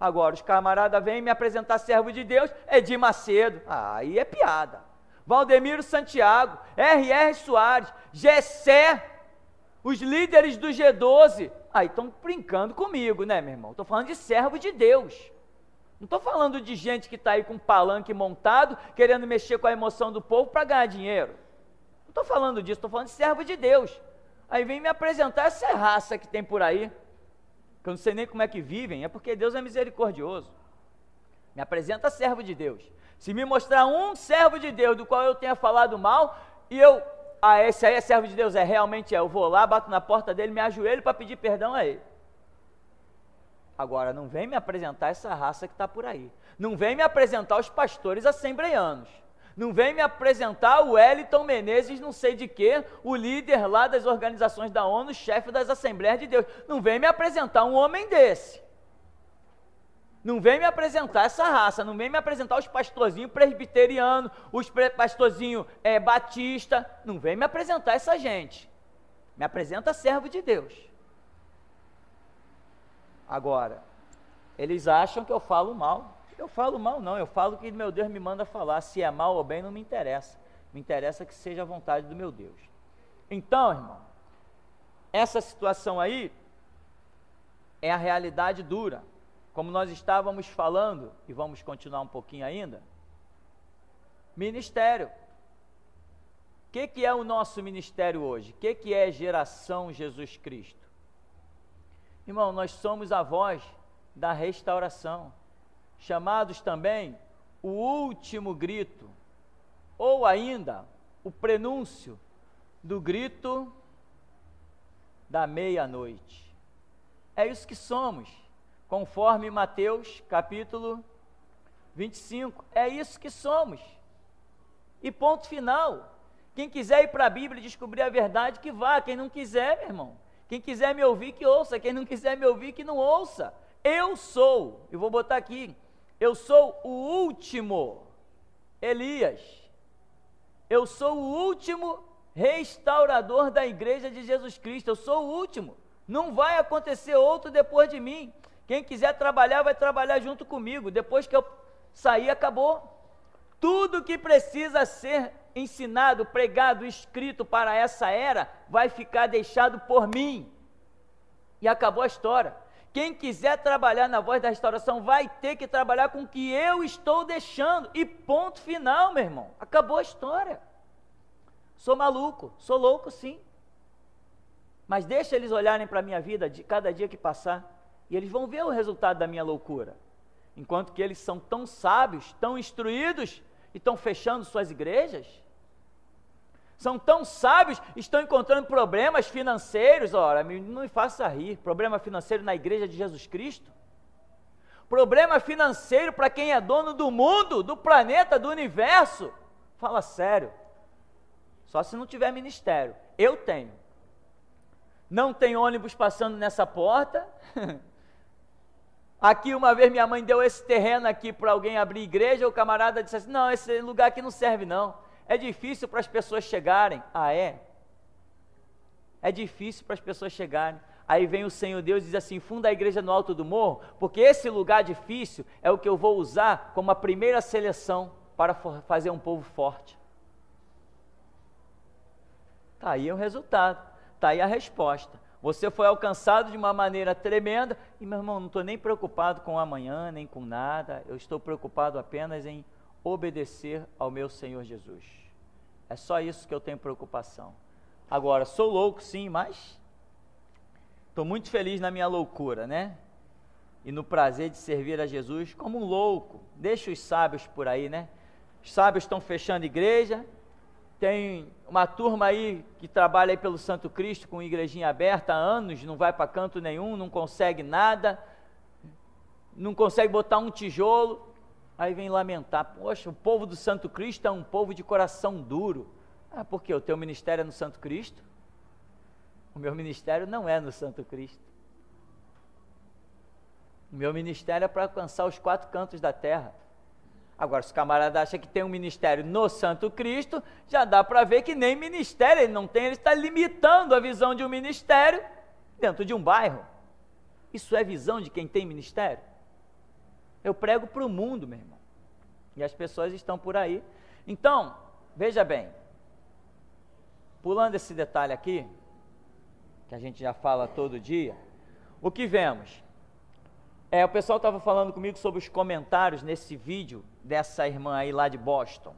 Agora os camaradas vêm me apresentar servo de Deus, Edir Macedo, aí é piada, Valdemiro Santiago, R.R. Soares, Gessé, os líderes do G12, aí estão brincando comigo, né, meu irmão? Estou falando de servo de Deus, não estou falando de gente que está aí com um palanque montado, querendo mexer com a emoção do povo para ganhar dinheiro, não estou falando disso, estou falando de servo de Deus. Aí vem me apresentar essa raça que tem por aí, que eu não sei nem como é que vivem, é porque Deus é misericordioso. Me apresenta servo de Deus. Se me mostrar um servo de Deus do qual eu tenha falado mal, e esse aí é servo de Deus, realmente eu vou lá, bato na porta dele, me ajoelho para pedir perdão a ele. Agora, não vem me apresentar essa raça que está por aí, não vem me apresentar os pastores assembleianos, não vem me apresentar o Wellington Menezes não sei de quê, o líder lá das organizações da ONU, chefe das Assembleias de Deus, não vem me apresentar um homem desse, não vem me apresentar essa raça, não vem me apresentar os pastorzinhos presbiterianos, os pastorzinhos batista, não vem me apresentar essa gente, me apresenta servo de Deus. Agora, eles acham que eu falo mal. Eu falo mal não, eu falo que meu Deus me manda falar, se é mal ou bem não me interessa, me interessa que seja a vontade do meu Deus. Então, irmão, essa situação aí é a realidade dura, como nós estávamos falando, e vamos continuar um pouquinho ainda, ministério. O que é o nosso ministério hoje? O que é Geração Jesus Cristo? Irmão, nós somos a voz da restauração, chamados também o último grito, ou ainda o prenúncio do grito da meia-noite. É isso que somos, conforme Mateus capítulo 25, é isso que somos, e ponto final. Quem quiser ir para a Bíblia e descobrir a verdade, que vá, quem não quiser, meu irmão, quem quiser me ouvir, que ouça, quem não quiser me ouvir, que não ouça. Eu vou botar aqui, eu sou o último Elias, eu sou o último restaurador da igreja de Jesus Cristo, eu sou o último, não vai acontecer outro depois de mim. Quem quiser trabalhar, vai trabalhar junto comigo, depois que eu sair, acabou. Tudo que precisa ser ensinado, pregado, escrito para essa era, vai ficar deixado por mim, e acabou a história. Quem quiser trabalhar na voz da restauração, vai ter que trabalhar com o que eu estou deixando, e ponto final, meu irmão, acabou a história. Sou maluco, sou louco sim, mas deixa eles olharem para a minha vida de cada dia que passar, e eles vão ver o resultado da minha loucura, enquanto que eles são tão sábios, tão instruídos, e estão fechando suas igrejas, são tão sábios, estão encontrando problemas financeiros. Ora, não me faça rir, problema financeiro na igreja de Jesus Cristo, problema financeiro para quem é dono do mundo, do planeta, do universo, fala sério, só se não tiver ministério. Eu tenho, não tem ônibus passando nessa porta, aqui uma vez minha mãe deu esse terreno aqui para alguém abrir igreja, o camarada disse assim, não, esse lugar aqui não serve não, é difícil para as pessoas chegarem. É difícil para as pessoas chegarem. aí vem o Senhor Deus e diz assim: funda a igreja no alto do morro, porque esse lugar difícil é o que eu vou usar como a primeira seleção para fazer um povo forte. Está aí o resultado, está aí a resposta. Você foi alcançado de uma maneira tremenda, e meu irmão, não estou nem preocupado com amanhã, nem com nada, eu estou preocupado apenas em obedecer ao meu Senhor Jesus. É só isso que eu tenho preocupação. Agora, sou louco sim, mas estou muito feliz na minha loucura, né? E no prazer de servir a Jesus como um louco. Deixa os sábios por aí, né? Os sábios estão fechando igreja, tem uma turma aí que trabalha aí pelo Santo Cristo com igrejinha aberta há anos, não vai para canto nenhum, não consegue nada, não consegue botar um tijolo, aí vem lamentar: poxa, o povo do Santo Cristo é um povo de coração duro. Ah, por quê? O teu ministério é no Santo Cristo? O meu ministério não é no Santo Cristo. O meu ministério é para alcançar os 4 cantos da terra. Agora, se o camarada acha que tem um ministério no Santo Cristo, já dá para ver que nem ministério ele não tem, ele está limitando a visão de um ministério dentro de um bairro. Isso é visão de quem tem ministério? Eu prego para o mundo, meu irmão, e as pessoas estão por aí. Então, veja bem, pulando esse detalhe aqui, que a gente já fala todo dia, o que vemos? O pessoal estava falando comigo sobre os comentários nesse vídeo dessa irmã aí lá de Boston.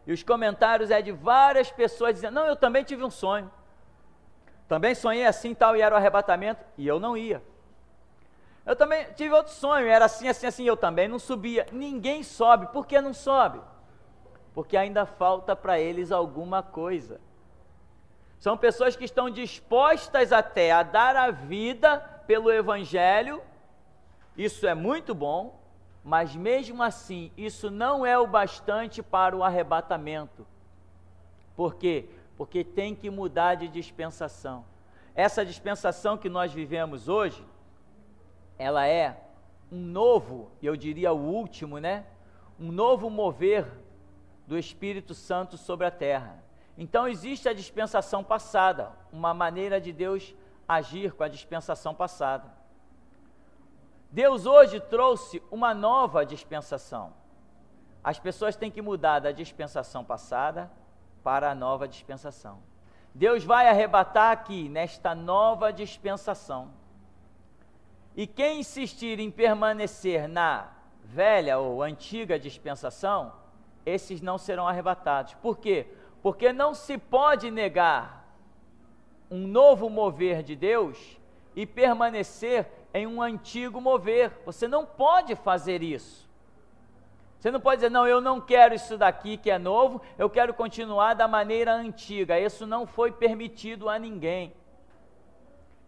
E os comentários de várias pessoas dizendo: não, eu também tive um sonho. Também sonhei assim tal, e era o arrebatamento, e eu não ia. Eu também tive outro sonho, era assim, assim, assim, eu também não subia. Ninguém sobe. Por que não sobe? Porque ainda falta para eles alguma coisa. São pessoas que estão dispostas até a dar a vida pelo Evangelho. Isso é muito bom, mas mesmo assim, isso não é o bastante para o arrebatamento. Por quê? Porque tem que mudar de dispensação. Essa dispensação que nós vivemos hoje, ela é um novo, eu diria o último, né? Um novo mover do Espírito Santo sobre a terra. Então existe a dispensação passada, uma maneira de Deus agir com a dispensação passada. Deus hoje trouxe uma nova dispensação. As pessoas têm que mudar da dispensação passada para a nova dispensação. Deus vai arrebatar aqui, nesta nova dispensação. E quem insistir em permanecer na velha ou antiga dispensação, esses não serão arrebatados. Por quê? Porque não se pode negar um novo mover de Deus e permanecer em um antigo mover. Você não pode fazer isso. Você não pode dizer: não, eu não quero isso daqui que é novo, eu quero continuar da maneira antiga. Isso não foi permitido a ninguém.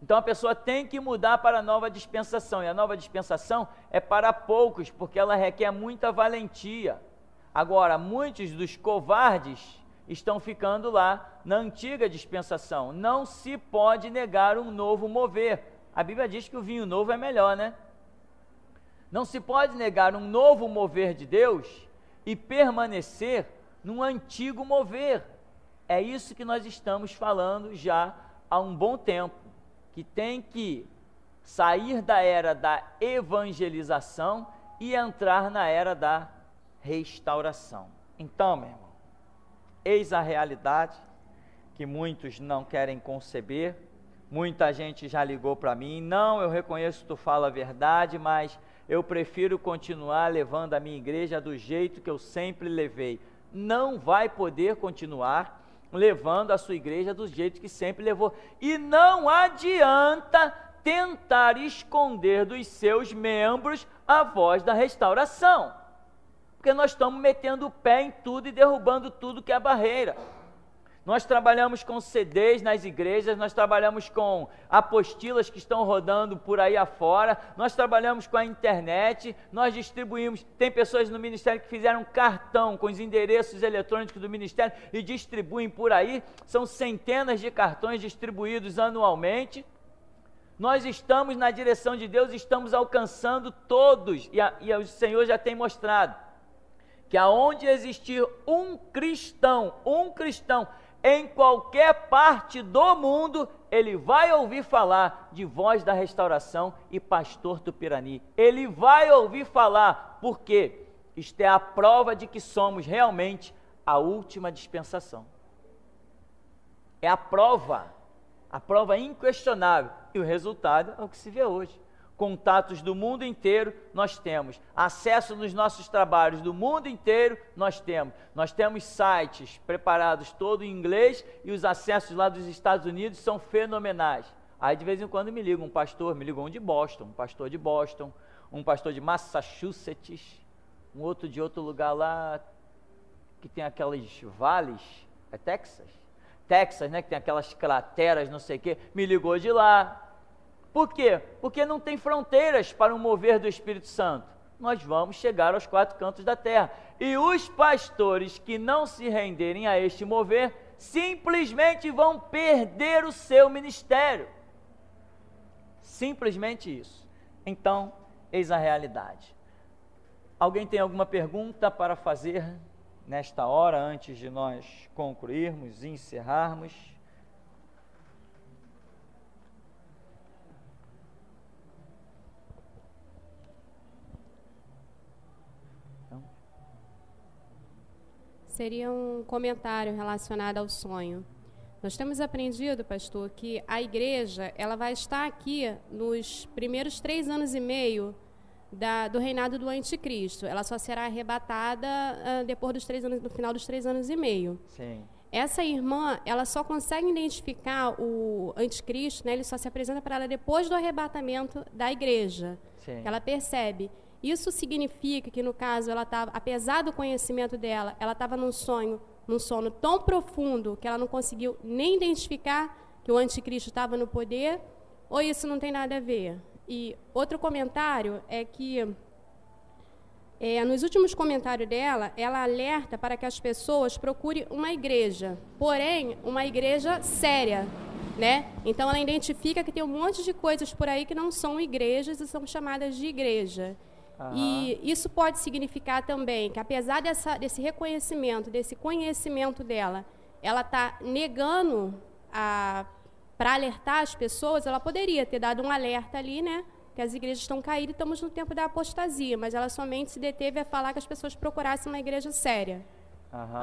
Então a pessoa tem que mudar para a nova dispensação, e a nova dispensação é para poucos, porque ela requer muita valentia. Agora, muitos dos covardes estão ficando lá na antiga dispensação. Não se pode negar um novo mover. A Bíblia diz que o vinho novo é melhor, né? Não se pode negar um novo mover de Deus e permanecer num antigo mover. É isso que nós estamos falando já há um bom tempo, que tem que sair da era da evangelização e entrar na era da restauração. Então, meu irmão, eis a realidade que muitos não querem conceber. Muita gente já ligou para mim: não, eu reconheço que tu fala a verdade, mas eu prefiro continuar levando a minha igreja do jeito que eu sempre levei. Não vai poder continuar levando a sua igreja do jeito que sempre levou. E não adianta tentar esconder dos seus membros a voz da restauração, porque nós estamos metendo o pé em tudo e derrubando tudo que é barreira. Nós trabalhamos com CDs nas igrejas, nós trabalhamos com apostilas que estão rodando por aí afora, nós trabalhamos com a internet, nós distribuímos, tem pessoas no ministério que fizeram cartão com os endereços eletrônicos do ministério e distribuem por aí, são centenas de cartões distribuídos anualmente. Nós estamos na direção de Deus, estamos alcançando todos, e o Senhor já tem mostrado que aonde existir um cristão em qualquer parte do mundo, ele vai ouvir falar de Voz da Restauração e Pastor Tupirani. Ele vai ouvir falar, porque isto é a prova de que somos realmente a última dispensação. É a prova inquestionável. E o resultado é o que se vê hoje. Contatos do mundo inteiro nós temos, acesso nos nossos trabalhos do mundo inteiro nós temos sites preparados todo em inglês e os acessos lá dos Estados Unidos são fenomenais. Aí de vez em quando me liga um pastor, me ligou um de Boston, um pastor de Massachusetts, um outro de outro lugar lá que tem aqueles vales, é Texas, né, que tem aquelas crateras, não sei o que, me ligou de lá. Por quê? Porque não tem fronteiras para o mover do Espírito Santo. Nós vamos chegar aos 4 cantos da terra. E os pastores que não se renderem a este mover, simplesmente vão perder o seu ministério. Simplesmente isso. Então, eis a realidade. Alguém tem alguma pergunta para fazer nesta hora, antes de nós concluirmos e encerrarmos? Seria um comentário relacionado ao sonho. Nós temos aprendido, pastor, que a igreja ela vai estar aqui nos primeiros 3 anos e meio do reinado do anticristo. Ela só será arrebatada depois dos 3 anos, no final dos 3 anos e meio. Sim. Essa irmã, ela só consegue identificar o anticristo, né? Ele só se apresenta para ela depois do arrebatamento da igreja. Sim. Ela percebe. Isso significa que, no caso, ela estava, apesar do conhecimento dela, ela estava num sono tão profundo que ela não conseguiu nem identificar que o anticristo estava no poder, ou isso não tem nada a ver? E outro comentário é que, nos últimos comentários dela, ela alerta para que as pessoas procurem uma igreja, porém, uma igreja séria, né? Então, ela identifica que tem um monte de coisas por aí que não são igrejas e são chamadas de igreja. E isso pode significar também que, apesar desse reconhecimento, desse conhecimento dela, ela está negando para alertar as pessoas. Ela poderia ter dado um alerta ali, né? Que as igrejas estão caídas e estamos no tempo da apostasia, mas ela somente se deteve a falar que as pessoas procurassem uma igreja séria,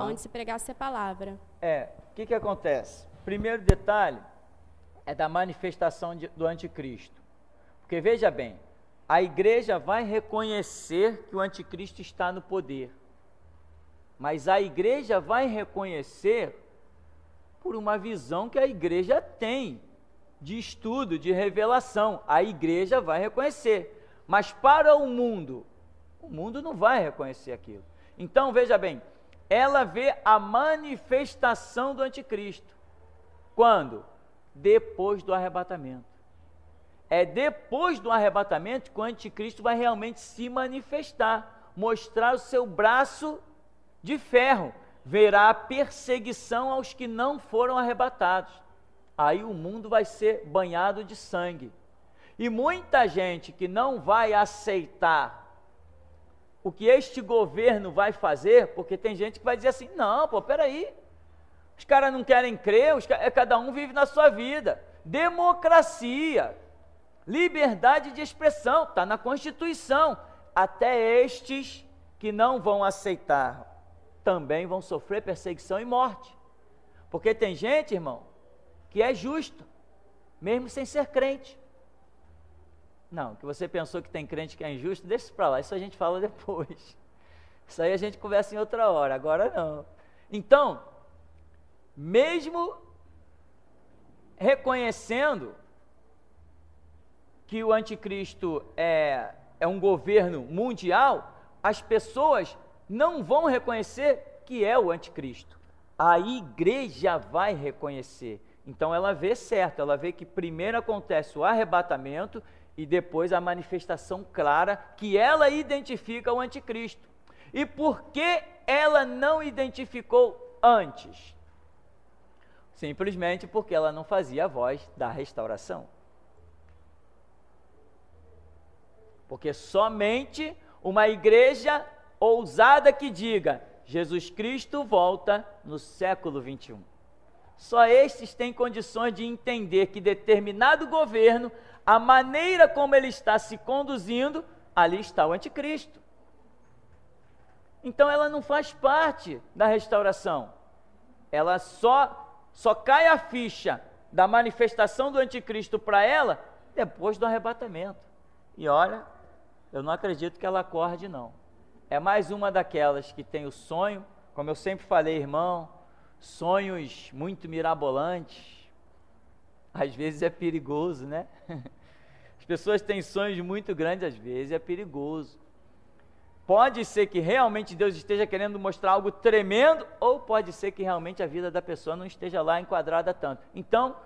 onde se pregasse a palavra. O que acontece? Primeiro detalhe é da manifestação do anticristo. Porque veja bem, a igreja vai reconhecer que o anticristo está no poder, mas a igreja vai reconhecer por uma visão que a igreja tem de estudo, de revelação. A igreja vai reconhecer, mas para o mundo não vai reconhecer aquilo. Então, veja bem, ela vê a manifestação do anticristo. Quando? Depois do arrebatamento. É depois do arrebatamento que o anticristo vai realmente se manifestar, mostrar o seu braço de ferro, verá a perseguição aos que não foram arrebatados. Aí o mundo vai ser banhado de sangue. E muita gente que não vai aceitar o que este governo vai fazer, porque tem gente que vai dizer assim, não, peraí, os caras não querem crer, cada um vive na sua vida. Democracia, liberdade de expressão, está na Constituição. Até estes que não vão aceitar também vão sofrer perseguição e morte. Porque tem gente, irmão, que é justo, mesmo sem ser crente. Não, que você pensou que tem crente que é injusto, deixa isso para lá, isso a gente fala depois. Isso aí a gente conversa em outra hora, agora não. Então, mesmo reconhecendo que o anticristo é um governo mundial, as pessoas não vão reconhecer que é o anticristo. A igreja vai reconhecer. Então ela vê certo, ela vê que primeiro acontece o arrebatamento e depois a manifestação clara que ela identifica o anticristo. E por que ela não identificou antes? Simplesmente porque ela não fazia a voz da restauração. Porque somente uma igreja ousada que diga, Jesus Cristo volta no século 21. Só estes têm condições de entender que determinado governo, a maneira como ele está se conduzindo, ali está o anticristo. Então ela não faz parte da restauração. Ela só cai a ficha da manifestação do anticristo para ela depois do arrebatamento. E olha, eu não acredito que ela acorde, não. É mais uma daquelas que tem o sonho, como eu sempre falei, irmão, sonhos muito mirabolantes. Às vezes é perigoso, né? As pessoas têm sonhos muito grandes, às vezes é perigoso. Pode ser que realmente Deus esteja querendo mostrar algo tremendo, ou pode ser que realmente a vida da pessoa não esteja lá enquadrada tanto. Então,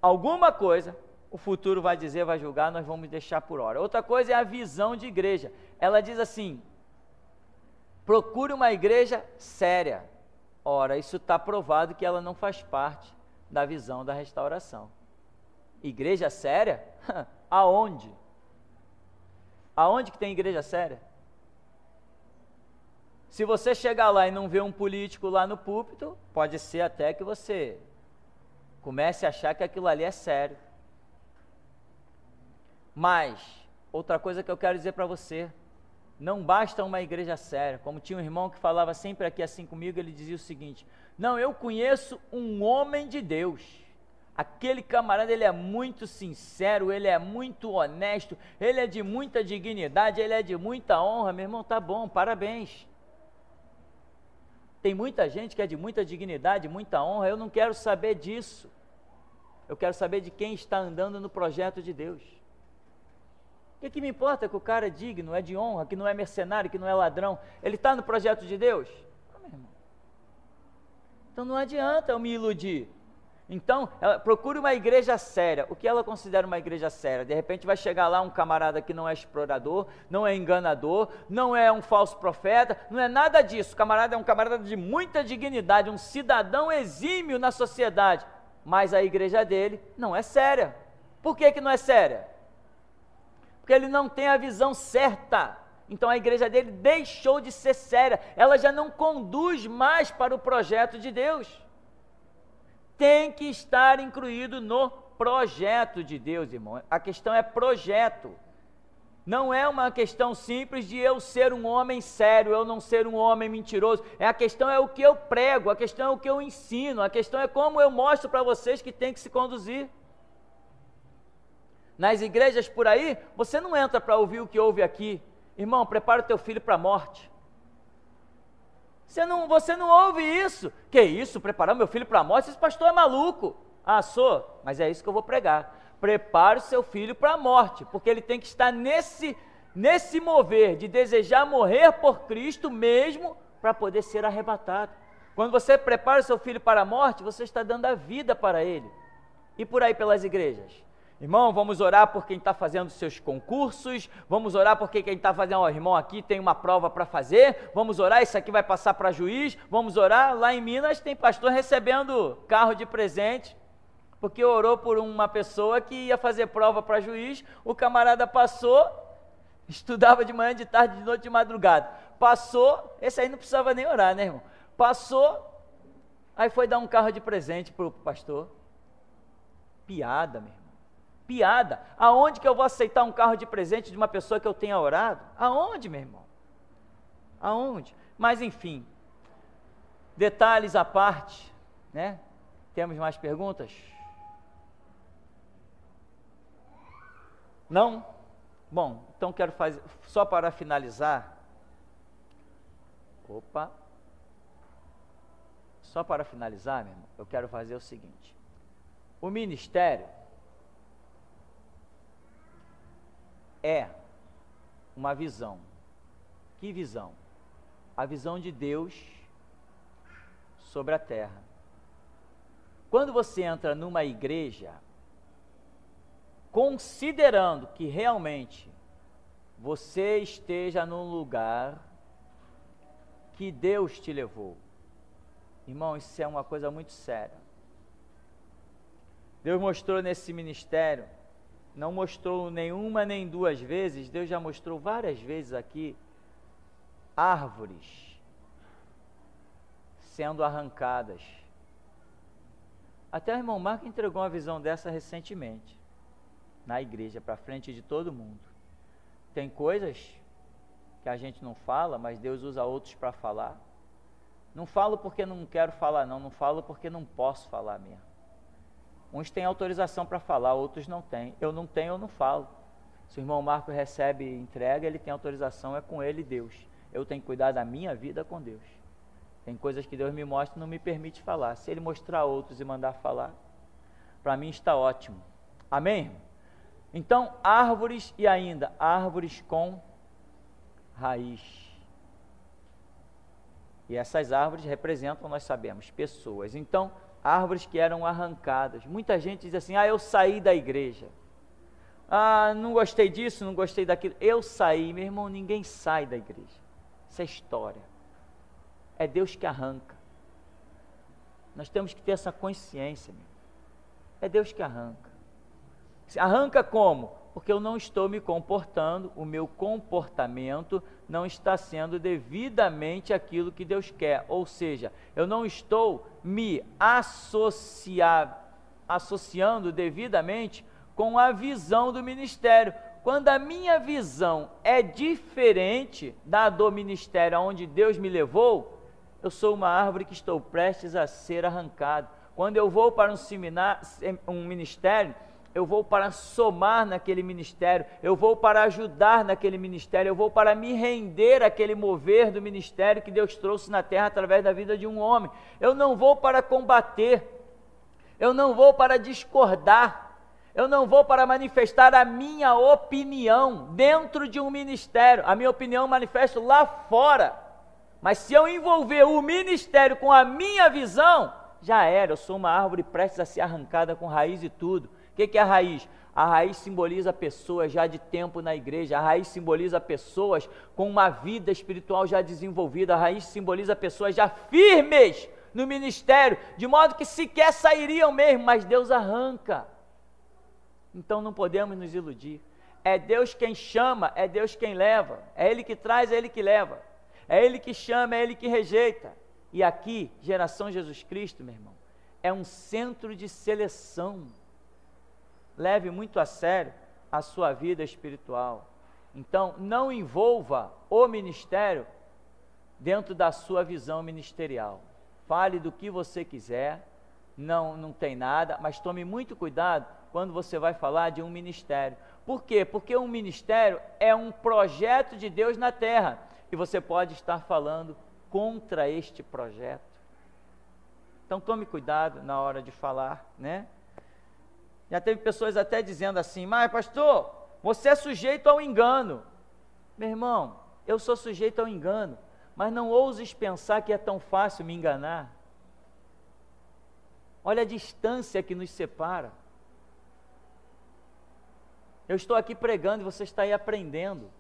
alguma coisa o futuro vai dizer, vai julgar, nós vamos deixar por hora. Outra coisa é a visão de igreja. Ela diz assim: procure uma igreja séria. Ora, isso está provado que ela não faz parte da visão da restauração. Igreja séria? Aonde? Aonde que tem igreja séria? Se você chegar lá e não ver um político lá no púlpito, pode ser até que você comece a achar que aquilo ali é sério. Mas, outra coisa que eu quero dizer para você, não basta uma igreja séria. Como tinha um irmão que falava sempre aqui assim comigo, ele dizia o seguinte: não, eu conheço um homem de Deus. Aquele camarada, ele é muito sincero, ele é muito honesto, ele é de muita dignidade, ele é de muita honra. Meu irmão, tá bom, parabéns. Tem muita gente que é de muita dignidade, muita honra. Eu não quero saber disso. Eu quero saber de quem está andando no projeto de Deus. O que me importa que o cara é digno, é de honra, que não é mercenário, que não é ladrão? Ele está no projeto de Deus? Não, meu irmão. Então não adianta eu me iludir. Então, procure uma igreja séria. O que ela considera uma igreja séria? De repente vai chegar lá um camarada que não é explorador, não é enganador, não é um falso profeta, não é nada disso. O camarada é um camarada de muita dignidade, um cidadão exímio na sociedade. Mas a igreja dele não é séria. Por que não é séria? Porque ele não tem a visão certa. Então a igreja dele deixou de ser séria. Ela já não conduz mais para o projeto de Deus. Tem que estar incluído no projeto de Deus, irmão. A questão é projeto. Não é uma questão simples de eu ser um homem sério, eu não ser um homem mentiroso. A questão é o que eu prego, a questão é o que eu ensino, a questão é como eu mostro para vocês que tem que se conduzir. Nas igrejas por aí, você não entra para ouvir o que ouve aqui. Irmão, prepara o teu filho para a morte. Você não ouve isso. Que isso, preparar meu filho para a morte? Esse pastor é maluco. Ah, sou? Mas é isso que eu vou pregar. Prepare o seu filho para a morte, porque ele tem que estar nesse mover de desejar morrer por Cristo mesmo para poder ser arrebatado. Quando você prepara o seu filho para a morte, você está dando a vida para ele. E por aí pelas igrejas. Irmão, vamos orar por quem está fazendo seus concursos, vamos orar por quem está fazendo, ó, irmão, aqui tem uma prova para fazer, vamos orar, isso aqui vai passar para juiz, vamos orar. Lá em Minas tem pastor recebendo carro de presente, porque orou por uma pessoa que ia fazer prova para juiz, o camarada passou, estudava de manhã, de tarde, de noite, de madrugada, passou, esse aí não precisava nem orar, né, irmão? Passou, aí foi dar um carro de presente para o pastor. Piada, meu irmão. Piada. Aonde que eu vou aceitar um carro de presente de uma pessoa que eu tenha orado? Aonde, meu irmão? Aonde? Mas enfim, detalhes à parte, né? Temos mais perguntas? Não? Bom, então quero fazer, só para finalizar, só para finalizar, meu irmão, eu quero fazer o seguinte: o ministério é uma visão. Que visão? A visão de Deus sobre a terra. Quando você entra numa igreja, considerando que realmente você esteja num lugar que Deus te levou, irmão, isso é uma coisa muito séria. Deus mostrou nesse ministério, não mostrou nenhuma nem duas vezes, Deus já mostrou várias vezes aqui, árvores sendo arrancadas, Até o irmão Marco entregou uma visão dessa recentemente, na igreja, para frente de todo mundo. Tem coisas que a gente não fala, mas Deus usa outros para falar. Não falo porque não quero falar, não falo porque não posso falar mesmo. Uns têm autorização para falar, outros não têm. Eu não tenho, eu não falo. Se o irmão Marco recebe entrega, ele tem autorização, é com ele e Deus. Eu tenho que cuidar da minha vida com Deus. Tem coisas que Deus me mostra e não me permite falar. Se Ele mostrar outros e mandar falar, para mim está ótimo. Amém, irmão? Então, árvores e ainda árvores com raiz. E essas árvores representam, nós sabemos, pessoas. Então, árvores que eram arrancadas. Muita gente diz assim, eu saí da igreja. Não gostei disso, não gostei daquilo. Eu saí, meu irmão, ninguém sai da igreja. Isso é história. É Deus que arranca. Nós temos que ter essa consciência, meu. É Deus que arranca. Arranca como? Porque eu não estou me comportando, o meu comportamento não está sendo devidamente aquilo que Deus quer. Ou seja, eu não estou me associando devidamente com a visão do ministério. Quando a minha visão é diferente da do ministério aonde Deus me levou, eu sou uma árvore que estou prestes a ser arrancada. Quando eu vou para um ministério, eu vou para somar naquele ministério, eu vou para ajudar naquele ministério, eu vou para me render àquele mover do ministério que Deus trouxe na terra através da vida de um homem. Eu não vou para combater, eu não vou para discordar, eu não vou para manifestar a minha opinião dentro de um ministério. A minha opinião eu manifesto lá fora. Mas se eu envolver o ministério com a minha visão, já era, eu sou uma árvore prestes a ser arrancada com raiz e tudo. O que é a raiz? A raiz simboliza pessoas já de tempo na igreja, a raiz simboliza pessoas com uma vida espiritual já desenvolvida, a raiz simboliza pessoas já firmes no ministério, de modo que sequer sairiam mesmo, mas Deus arranca. Então não podemos nos iludir. É Deus quem chama, é Deus quem leva, é Ele que traz, é Ele que leva. É Ele que chama, é Ele que rejeita. E aqui, Geração Jesus Cristo, meu irmão, é um centro de seleção. Leve muito a sério a sua vida espiritual. Então, não envolva o ministério dentro da sua visão ministerial. Fale do que você quiser, não tem nada, mas tome muito cuidado quando você vai falar de um ministério. Por quê? Porque um ministério é um projeto de Deus na terra. E você pode estar falando contra este projeto. Então tome cuidado na hora de falar, né? Já teve pessoas até dizendo assim, mas pastor, você é sujeito ao engano. Meu irmão, eu sou sujeito ao engano, mas não ouses pensar que é tão fácil me enganar. Olha a distância que nos separa. Eu estou aqui pregando e você está aí aprendendo.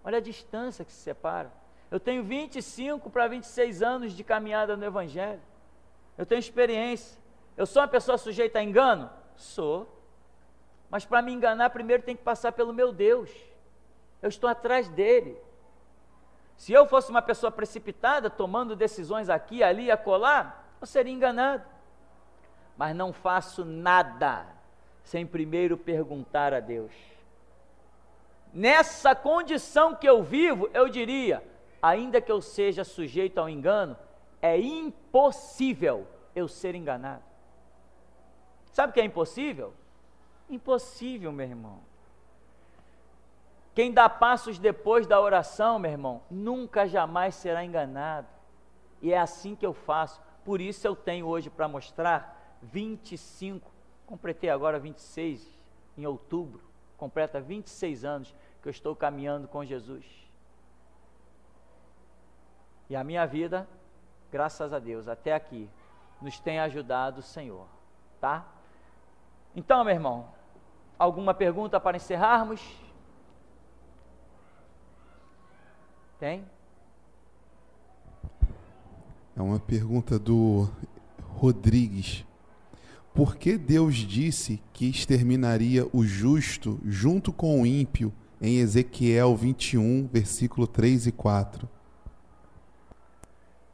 Olha a distância que se separa. Eu tenho 25 para 26 anos de caminhada no Evangelho. Eu tenho experiência. Eu sou uma pessoa sujeita a engano? Sou. Mas para me enganar, primeiro tem que passar pelo meu Deus. Eu estou atrás dele. Se eu fosse uma pessoa precipitada, tomando decisões aqui, ali, acolá, eu seria enganado. Mas não faço nada sem primeiro perguntar a Deus. Nessa condição que eu vivo, eu diria, ainda que eu seja sujeito ao engano, é impossível eu ser enganado. Sabe o que é impossível? Impossível, meu irmão. Quem dá passos depois da oração, meu irmão, nunca jamais será enganado. E é assim que eu faço. Por isso eu tenho hoje para mostrar 25, completei agora 26 em outubro, completa 26 anos que eu estou caminhando com Jesus. E a minha vida, graças a Deus, até aqui, nos tem ajudado o Senhor, tá? Então, meu irmão, alguma pergunta para encerrarmos? Tem? É uma pergunta do Rodrigues. Por que Deus disse que exterminaria o justo junto com o ímpio em Ezequiel 21, versículo 3 e 4?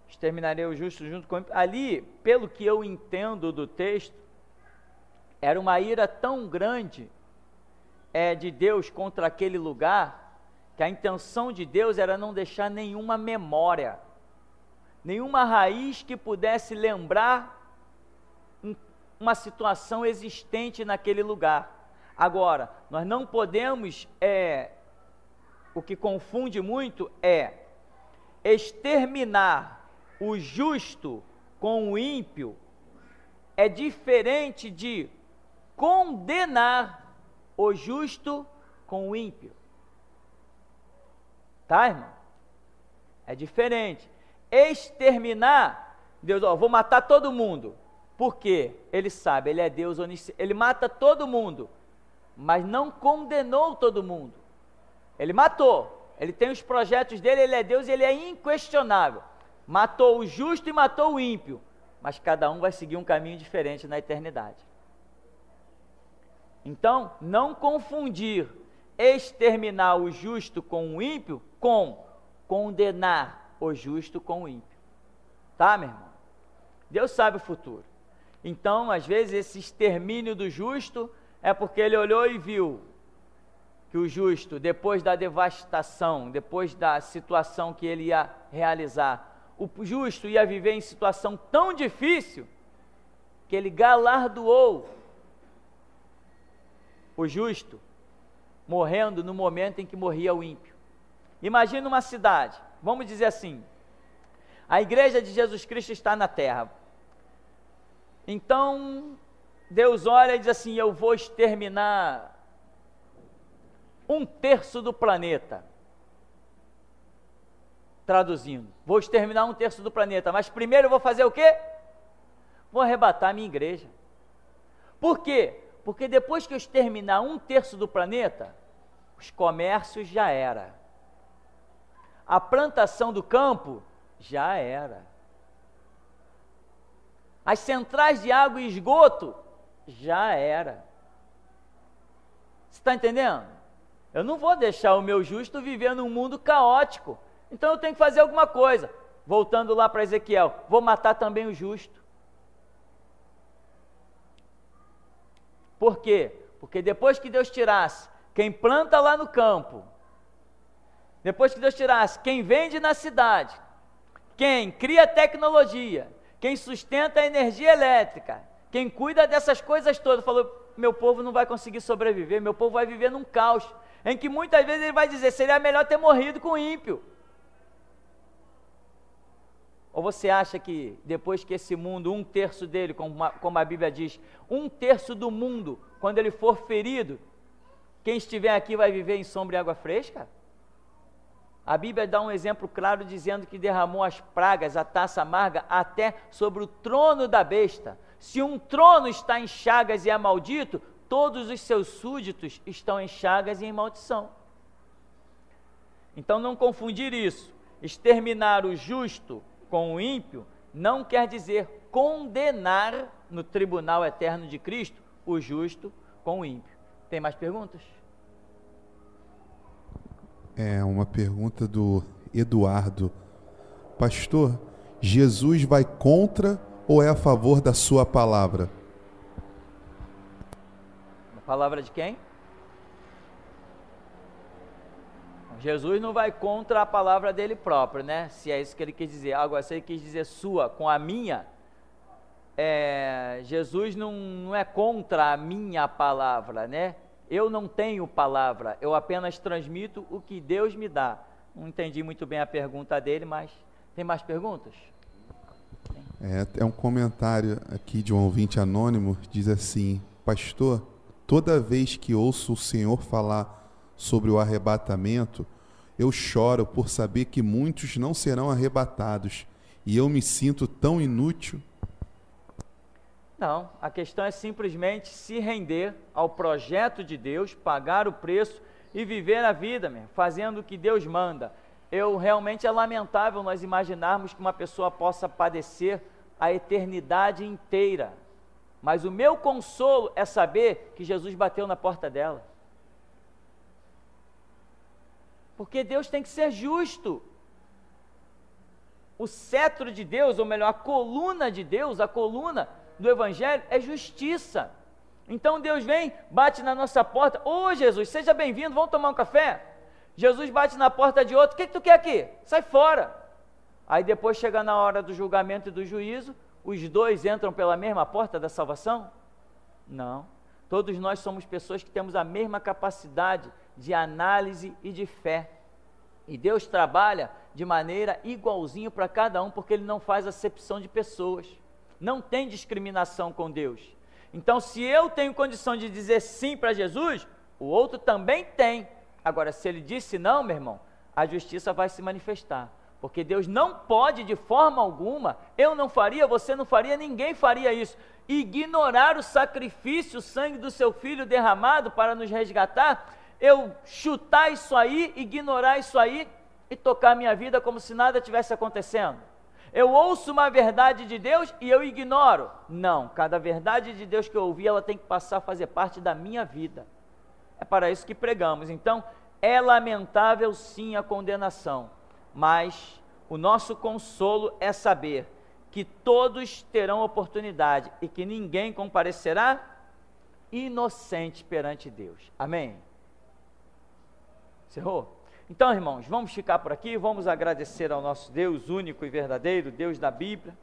Exterminaria o justo junto com o ímpio. Ali, pelo que eu entendo do texto, Era uma ira tão grande de Deus contra aquele lugar, que a intenção de Deus era não deixar nenhuma memória, nenhuma raiz que pudesse lembrar uma situação existente naquele lugar. Agora, nós não podemos, o que confunde muito é exterminar o justo com o ímpio, é diferente de condenar o justo com o ímpio. Tá, irmão? É diferente. Exterminar, Deus, vou matar todo mundo. Por quê? Ele sabe, ele é Deus onisciente. Ele mata todo mundo, mas não condenou todo mundo. Ele matou. Ele tem os projetos dele, ele é Deus e ele é inquestionável. Matou o justo e matou o ímpio, mas cada um vai seguir um caminho diferente na eternidade. Então, não confundir exterminar o justo com o ímpio com condenar o justo com o ímpio. Tá, meu irmão? Deus sabe o futuro. Então, às vezes, esse extermínio do justo é porque ele olhou e viu que o justo, depois da devastação, depois da situação que ele ia realizar, o justo ia viver em situação tão difícil que ele galardoou o justo, morrendo no momento em que morria o ímpio. Imagina uma cidade, vamos dizer assim, a igreja de Jesus Cristo está na terra. Então, Deus olha e diz assim: eu vou exterminar 1/3 do planeta. Traduzindo, vou exterminar 1/3 do planeta, mas primeiro eu vou fazer o quê? Vou arrebatar a minha igreja. Por quê? Porque depois que eu exterminar 1/3 do planeta, os comércios já era. A plantação do campo já era. As centrais de água e esgoto já era. Você está entendendo? Eu não vou deixar o meu justo viver num mundo caótico. Então eu tenho que fazer alguma coisa. Voltando lá para Ezequiel, vou matar também o justo. Por quê? Porque depois que Deus tirasse quem planta lá no campo, depois que Deus tirasse quem vende na cidade, quem cria tecnologia, quem sustenta a energia elétrica, quem cuida dessas coisas todas, falou: meu povo não vai conseguir sobreviver, meu povo vai viver num caos, em que muitas vezes ele vai dizer: seria melhor ter morrido com o ímpio. Ou você acha que depois que esse mundo, 1/3 dele, como a Bíblia diz, 1/3 do mundo, quando ele for ferido, quem estiver aqui vai viver em sombra e água fresca? A Bíblia dá um exemplo claro dizendo que derramou as pragas, a taça amarga, até sobre o trono da besta. Se um trono está em chagas e é maldito, todos os seus súditos estão em chagas e em maldição. Então não confundir isso. Exterminar o justo com o ímpio não quer dizer condenar no tribunal eterno de Cristo o justo com o ímpio. Tem mais perguntas? É uma pergunta do Eduardo. Pastor, Jesus vai contra ou é a favor da sua palavra? A palavra de quem? Jesus não vai contra a palavra dele próprio, né? Se é isso que ele quis dizer. Agora, se ele quis dizer sua com a minha, Jesus não é contra a minha palavra, né? Eu não tenho palavra, eu apenas transmito o que Deus me dá. Não entendi muito bem a pergunta dele, mas tem mais perguntas? É um comentário aqui de um ouvinte anônimo, diz assim: pastor, toda vez que ouço o Senhor falar sobre o arrebatamento, eu choro por saber que muitos não serão arrebatados, e eu me sinto tão inútil. Não, a questão é simplesmente se render ao projeto de Deus, pagar o preço e viver a vida, fazendo o que Deus manda. Realmente é lamentável nós imaginarmos que uma pessoa possa padecer a eternidade inteira. Mas o meu consolo é saber que Jesus bateu na porta dela. Porque Deus tem que ser justo. O cetro de Deus, ou melhor, a coluna de Deus, a coluna do Evangelho é justiça. Então Deus vem, bate na nossa porta, ô Jesus, seja bem-vindo, vamos tomar um café? Jesus bate na porta de outro, o que tu quer aqui? Sai fora. Aí depois chega na hora do julgamento e do juízo, os dois entram pela mesma porta da salvação? Não. Todos nós somos pessoas que temos a mesma capacidade de análise e de fé. E Deus trabalha de maneira igualzinho para cada um, porque Ele não faz acepção de pessoas. Não tem discriminação com Deus. Então, se eu tenho condição de dizer sim para Jesus, o outro também tem. Agora, se ele disse não, meu irmão, a justiça vai se manifestar. Porque Deus não pode, de forma alguma, eu não faria, você não faria, ninguém faria isso, ignorar o sacrifício, o sangue do seu Filho derramado para nos resgatar, eu chutar isso aí, ignorar isso aí e tocar minha vida como se nada tivesse acontecendo. Eu ouço uma verdade de Deus e eu ignoro. Não, cada verdade de Deus que eu ouvi, ela tem que passar a fazer parte da minha vida. É para isso que pregamos. Então, é lamentável sim a condenação, mas o nosso consolo é saber que todos terão oportunidade e que ninguém comparecerá inocente perante Deus. Amém? Encerrou? Então, irmãos, vamos ficar por aqui, vamos agradecer ao nosso Deus único e verdadeiro, Deus da Bíblia.